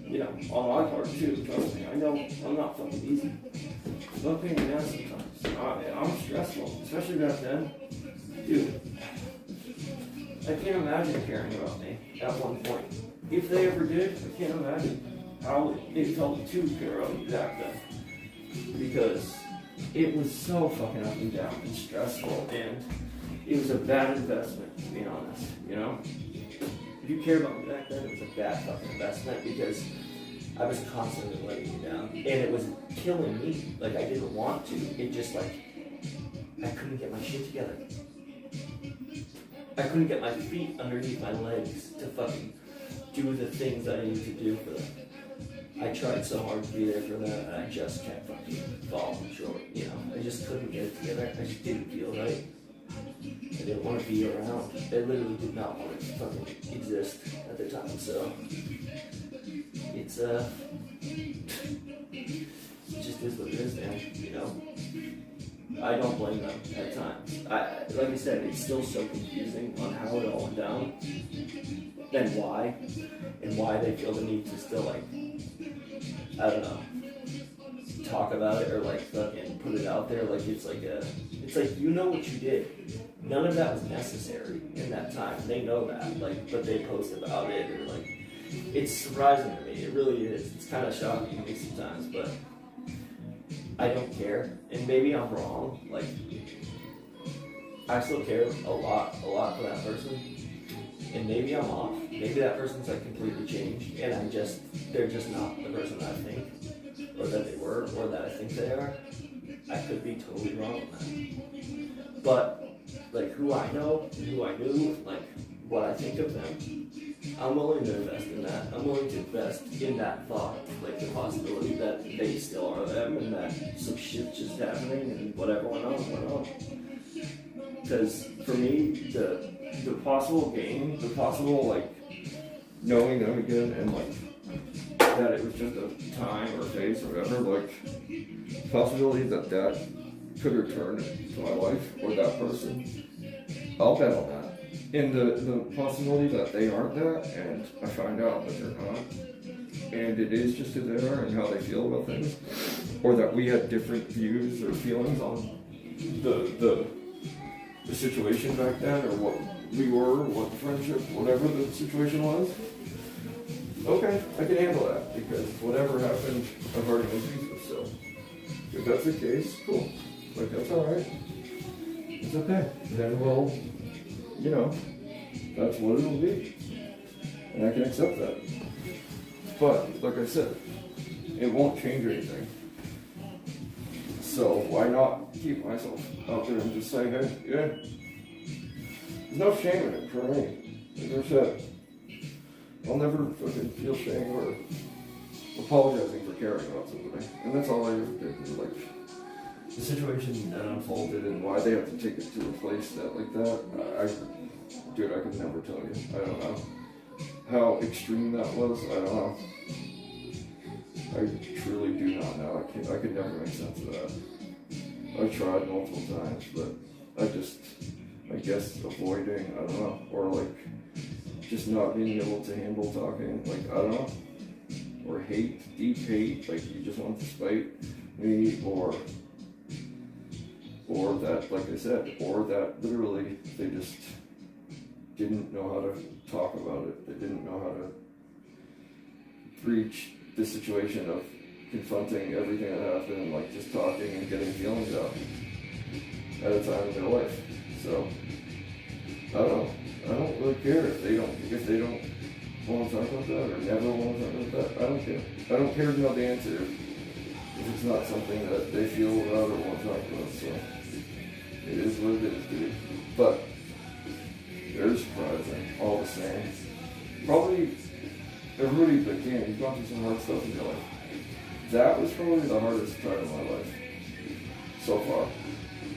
you know, on my part too, trust me, I know I'm not fucking easy. It's not pain in the ass sometimes. I'm stressful, especially back then. Dude, I can't imagine caring about me at one point. If they ever did, I can't imagine how it felt to care about me back then. Because it was so fucking up and down and stressful, and it was a bad investment, to be honest, you know? If you care about me back then, it was a bad fucking investment because I was constantly letting you down, and it was killing me. Like, I didn't want to. It just, like, I couldn't get my shit together. I couldn't get my feet underneath my legs to fucking do the things I needed to do for them. I tried so hard to be there for them, and I just kept fucking falling short, you know? I just couldn't get it together. I just didn't feel right. I didn't want to be around. I literally did not want to fucking exist at the time. So it's it just is what it is, man. You know, I don't blame them at times. Like I said, it's still so confusing on how it all went down, and why they feel the need to still like, I don't know, talk about it or like fucking put it out there. Like it's like you know what you did. None of that was necessary in that time. They know that. Like, but they post about it or like, it's surprising to me. It really is. It's kind of shocking to me sometimes, but I don't care. And maybe I'm wrong. Like, I still care a lot for that person. And maybe I'm off. Maybe that person's like completely changed, and they're just not the person that I think, or that they were, or that I think they are. I could be totally wrong on that. But like who I know, who I knew, like what I think of them, I'm willing to invest in that. I'm willing to invest in that thought, like the possibility that they still are them and that some shit's just happening and whatever went on. Because for me, the possible gain, the possible like Knowing them again and like that it was just a time or phase or whatever, like possibility that could return to my life or that person, I'll bet on that. And the possibility that they aren't that, and I find out that they're not, and it is just who they are and how they feel about things, or that we had different views or feelings on the situation back then, or what we were, what the friendship, whatever the situation was. Okay, I can handle that because whatever happened, I've already been through it. So if that's the case, cool. Like that's all right. It's okay. Then we'll, you know, that's what it'll be, and I can accept that. But like I said, it won't change anything. So why not keep myself out there and just say, hey, yeah. There's no shame in it for me. Like I said, I'll never fucking feel shame or apologizing for caring about somebody. And that's all I ever did. Like, the situation that unfolded and why they have to take it to a place that like that, dude, I could never tell you. I don't know. How extreme that was, I don't know. I truly do not know. I could never make sense of that. I tried multiple times, but I guess avoiding, I don't know, or like just not being able to handle talking, like I don't know, or hate, deep hate, like you just want to spite me, or that, like I said, or that literally they just didn't know how to talk about it. They didn't know how to breach the situation of confronting everything that happened and like just talking and getting feelings out at a time in their life. So I don't know. I don't really care if they don't want to talk about that or never want to talk about that. I don't care. I don't care to know the answer if it's not something that they feel about or want to talk about. So it is what it is, dude. But they're surprising all the same. Probably everybody that can, you've gone through some hard stuff in your life. That was probably the hardest time of my life so far.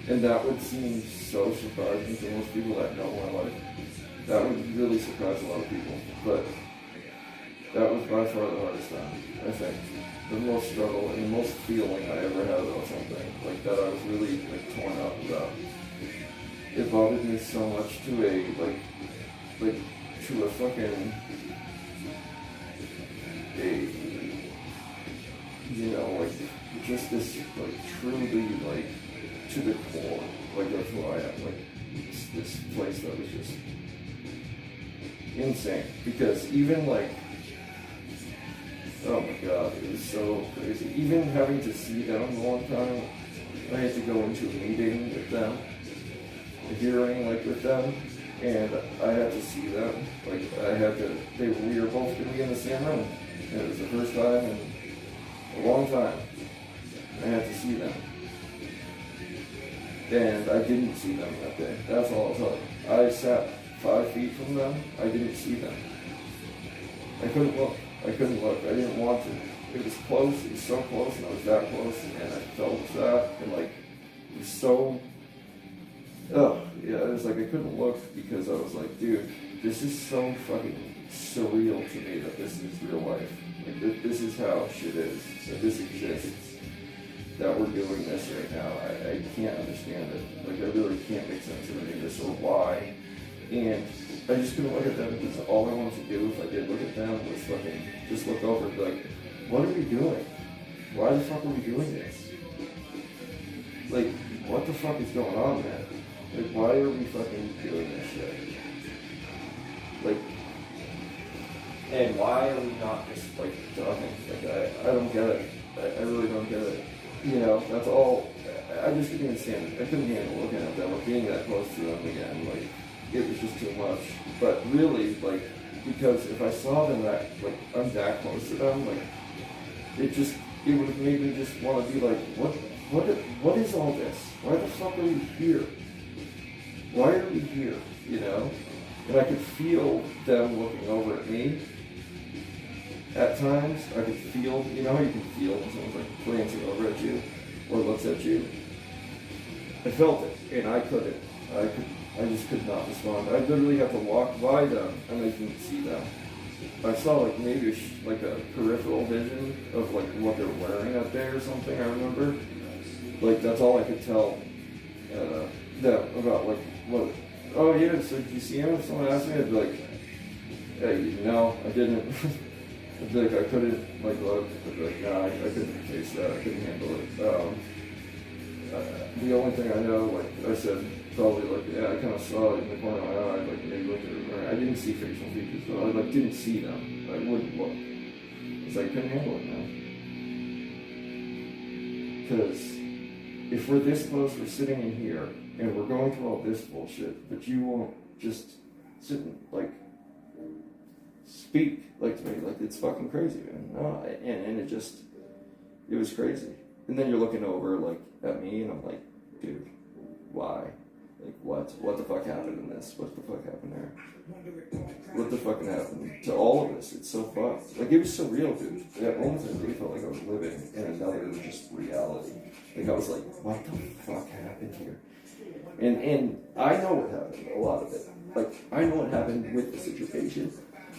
And that would seem so surprising to most people that know my life. That would really surprise a lot of people. But that was by far the hardest time, I think. The most struggle and the most feeling I ever had about something. Like that I was really like torn up about. It bothered me so much to a fucking just this like truly like to the core, like that's who I am, like this place that was just insane. Because even like, oh my god, it was so crazy. Even having to see them one time, I had to go into a meeting with them, a hearing like with them, and I had to see them. Like we were both gonna be in the same room. And it was the first time in a long time I had to see them. And I didn't see them that day. That's all I'll tell you. I sat 5 feet from them. I didn't see them. I couldn't look. I didn't want to. It was close. It was so close, and I was that close, and I felt that, and like it was so. Oh, it was like, I couldn't look because I was like, dude, this is so fucking surreal to me that this is real life. Like, this is how shit is. That this exists. That we're doing this right now. I can't understand it. Like, I really can't make sense of any of this or why. And I just couldn't look at them because all I wanted to do if I did look at them was fucking just look over and be like, what are we doing? Why the fuck are we doing this? Like, what the fuck is going on, man? Like, why are we fucking doing this shit? Like, and why are we not just, like, talking? Like, I don't get it. I really don't get it. You know, that's all. I just couldn't stand it. I couldn't handle looking at them or being that close to them again. Like, it was just too much. But really, like, because if I saw them that, like, I'm that close to them, like, it would have made me just want to be like, what is all this? Why the fuck are we here? Why are we here? You know? And I could feel them looking over at me. At times, I could feel, you know how you can feel when someone's like glancing over at you or looks at you? I felt it, and I couldn't. I just could not respond. I literally had to walk by them, and I didn't see them. I saw like maybe a peripheral vision of like what they're wearing that day or something. I remember, like that's all I could tell them about. Like what? Oh yeah, so did you see him? If someone asked me, I'd be like, hey, no, I didn't. I'd be like, I couldn't like look. I'd be like, nah, I couldn't face that. I couldn't handle it. The only thing I know, like I said, probably like, yeah, I kind of saw it in the corner of my eye, like maybe looked at it. I didn't see facial features, but I like didn't see them. I wouldn't look. Because I couldn't handle it, man. Because if we're this close, we're sitting in here, and we're going through all this bullshit, but you won't just sit and, like, speak, like, to me. Like, it's fucking crazy, man. No, and it was crazy. And then you're looking over, like, at me, and I'm like, dude, why? Like, what the fuck happened in this? What the fuck happened there? What the fuck happened to all of this? It's so fucked. Like, it was so real, dude. At moments I really felt like I was living in another just reality. Like, I was like, what the fuck happened here? And I know what happened, a lot of it. Like, I know what happened with the situation.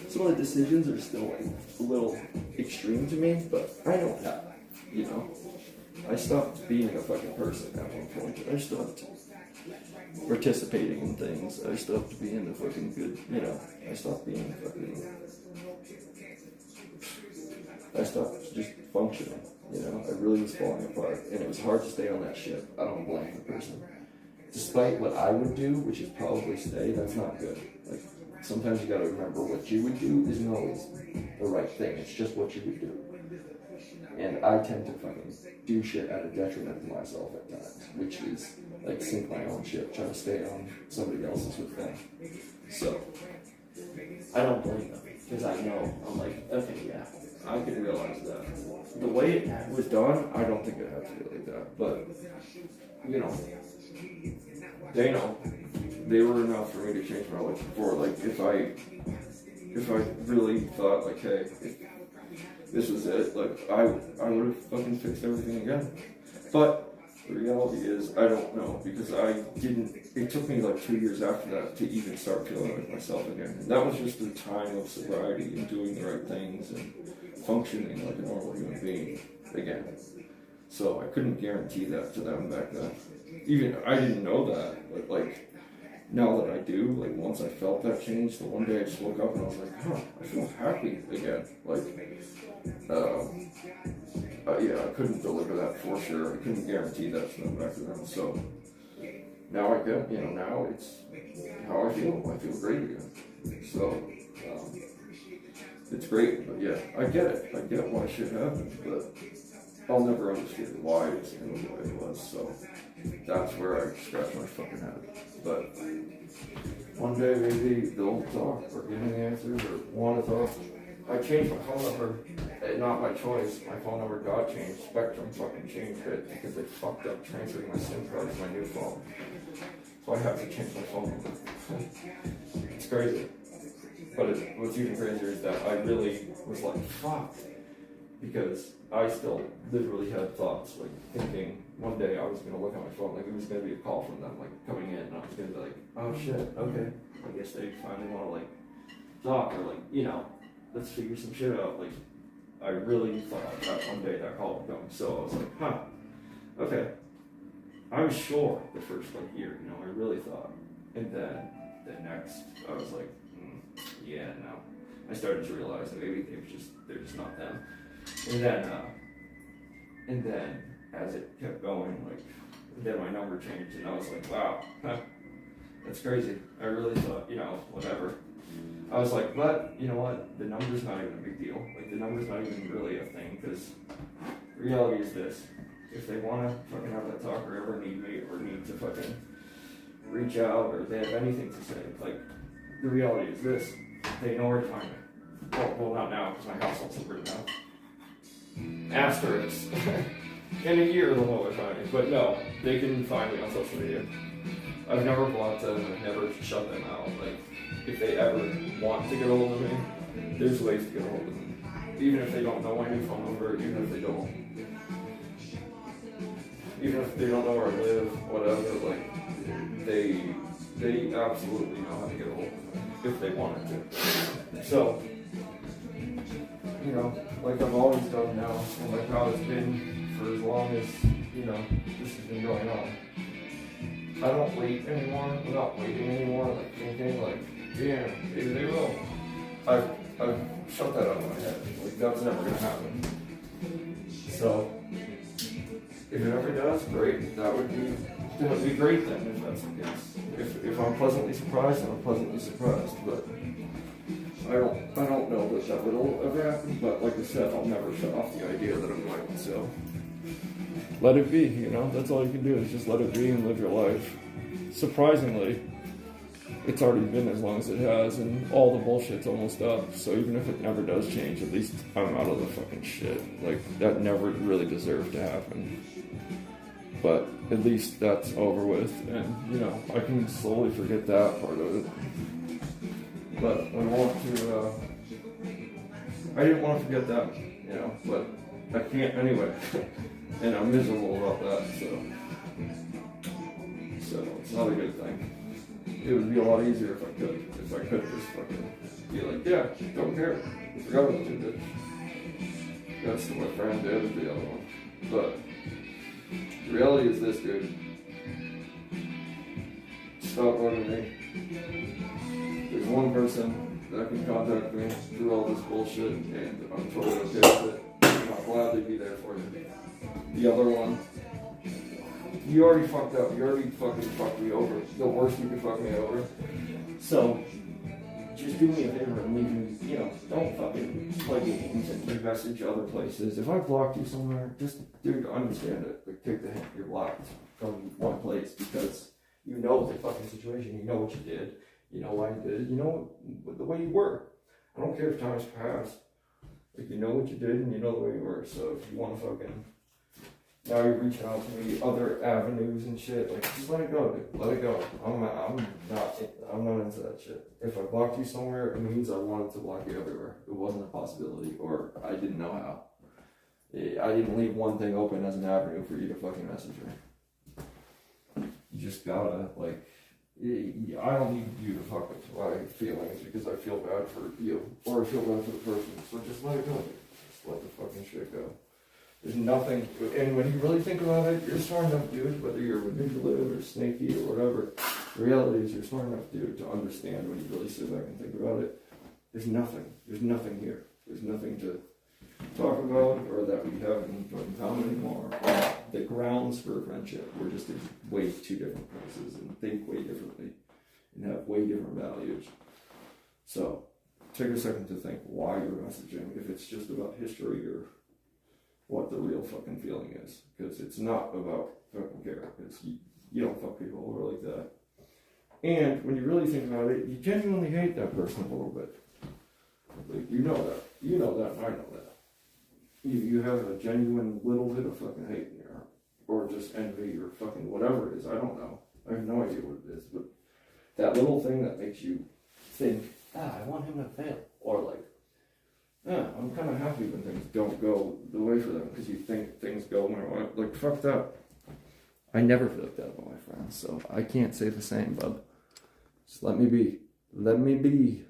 Some of the decisions are still, like, a little extreme to me, but I know what happened, you know? I stopped being a fucking person at one point. I stopped participating in things. I stopped being a fucking good, you know, I stopped being fucking, I stopped just functioning, you know, I really was falling apart, and it was hard to stay on that ship. I don't blame the person. Despite what I would do, which is probably stay, that's not good. Like, sometimes you gotta remember what you would do isn't always the right thing, it's just what you would do. And I tend to fucking do shit at a detriment to myself at times, which is like sink my own ship, try to stay on somebody else's with them. So, I don't blame them, because I know, I'm like, okay, yeah, I can realize that. The way it was done, I don't think it had to be like that, but, you know, they know. They were enough for me to change my life before. Like, if I really thought, like, hey, this was it, like, I would have fucking fixed everything again. But the reality is, I don't know, because it took me like 2 years after that to even start feeling like myself again. And that was just the time of sobriety and doing the right things and functioning like a normal human being again. So I couldn't guarantee that to them back then. Even, I didn't know that, but like, now that I do, like once I felt that change, the one day I just woke up and I was like, huh, I feel happy again. Like, yeah, I couldn't deliver that for sure. I couldn't guarantee that to them back then. So now I get, you know, now it's how I feel. I feel great again. So it's great. But yeah, I get it. I get why shit happened, but I'll never understand why it's the way it was. So that's where I scratch my fucking head. But one day maybe they'll talk or give me the answers or want to talk. I changed my phone number, not my choice. My phone number got changed. Spectrum fucking changed it because they fucked up transferring my SIM card to my new phone. So I have to change my phone number. It's crazy. But what's even crazier is that I really was like, fuck. because I still literally had thoughts, like thinking one day I was gonna look at my phone, like it was gonna be a call from them, like coming in, and I was gonna be like, oh shit, okay, I guess they finally want to like talk, or like, you know, let's figure some shit out. Like, I really thought that one day that call would come, so I was like, huh, okay. I was sure the first like year, you know, I really thought, and then the next, I was like, yeah, no. I started to realize that maybe they're just not them. And then as it kept going, like, then my number changed, and I was like, wow, huh, that's crazy. I really thought, you know, whatever. I was like, but you know what? The number's not even a big deal. Like, the number's not even really a thing, because the reality is this: if they want to fucking have that talk, or ever need me, or need to fucking reach out, or they have anything to say, like, the reality is this: they know where to find me. Well, not now, because my household's written out. Asterisk. In a year, they'll know where to find me. But no, they can find me on social media. I've never blocked them. I've never shut them out. Like, if they ever want to get a hold of me, there's ways to get a hold of me. Even if they don't know my new phone number, even if they don't know where I live, whatever, like, they absolutely know how to get a hold of me if they wanted to. So, you know, like I've always done now, and like how it's been for as long as, you know, this has been going on. I don't wait anymore. I'm not waiting anymore, like thinking like, yeah, maybe they will. I've shut that out of my head. Like, that's never gonna happen. So if it ever does, great. That would be great then, if that's the case. If I'm pleasantly surprised, then I'm pleasantly surprised. But I don't know that will ever happen. But like I said, I'll never shut off the idea that I'm going. So let it be. You know, that's all you can do is just let it be and live your life. Surprisingly, it's already been as long as it has, and all the bullshit's almost up. So even if it never does change, at least I'm out of the fucking shit. Like, that never really deserved to happen. But at least that's over with, and, you know, I can slowly forget that part of it. But I want to, I didn't want to forget that, you know, but I can't anyway. And I'm miserable about that, so it's not a good thing. It would be a lot easier if I could just fucking be like, yeah, don't care. Forgot about you, bitch. That's what my friend did with the other one. But the reality is this, dude. Stop bothering me. There's one person that can contact me through all this bullshit, and I'm totally okay with it. I'll gladly be there for you. The other one, you already fucked up. You already fucking fucked me over. The worst you could fuck me over. So, just do me a favor and leave me, you know, don't fucking play games and message other places. If I blocked you somewhere, just, dude, understand it. Like, take the hint. You're blocked from one place because you know the fucking situation. You know what you did. You know why you did it. You know the way you were. I don't care if time's passed. Like, you know what you did and you know the way you were. So if you want to fucking, now you're reaching out to me, other avenues and shit, like, just let it go, dude. Let it go. I'm not into that shit. If I blocked you somewhere, it means I wanted to block you everywhere. It wasn't a possibility, or I didn't know how. I didn't leave one thing open as an avenue for you to fucking message me. You just gotta, like, I don't need you to fuck with my feelings because I feel bad for you, or I feel bad for the person, so just let it go, dude. Just let the fucking shit go. There's nothing, and when you really think about it, you're a smart enough dude, whether you're manipulative or snaky or whatever, the reality is you're a smart enough dude to understand when you really sit back and think about it. There's nothing here. There's nothing to talk about or that we haven't found anymore. The grounds for a friendship, we're just in way two different places and think way differently and have way different values. So, take a second to think why you're messaging, if it's just about history or what the real fucking feeling is, because it's not about fucking care, because you don't fuck people over like that. And when you really think about it, you genuinely hate that person a little bit. Like, you know that, and I know that. You have a genuine little bit of fucking hate in your heart, or just envy, or fucking whatever it is. I don't know. I have no idea what it is, but that little thing that makes you think, I want him to fail, or like, Yeah, I'm kind of happy when things don't go the way for them because you think things go my way. Like, fuck that. I never feel like that about my friends, so I can't say the same, bub. Just let me be. Let me be.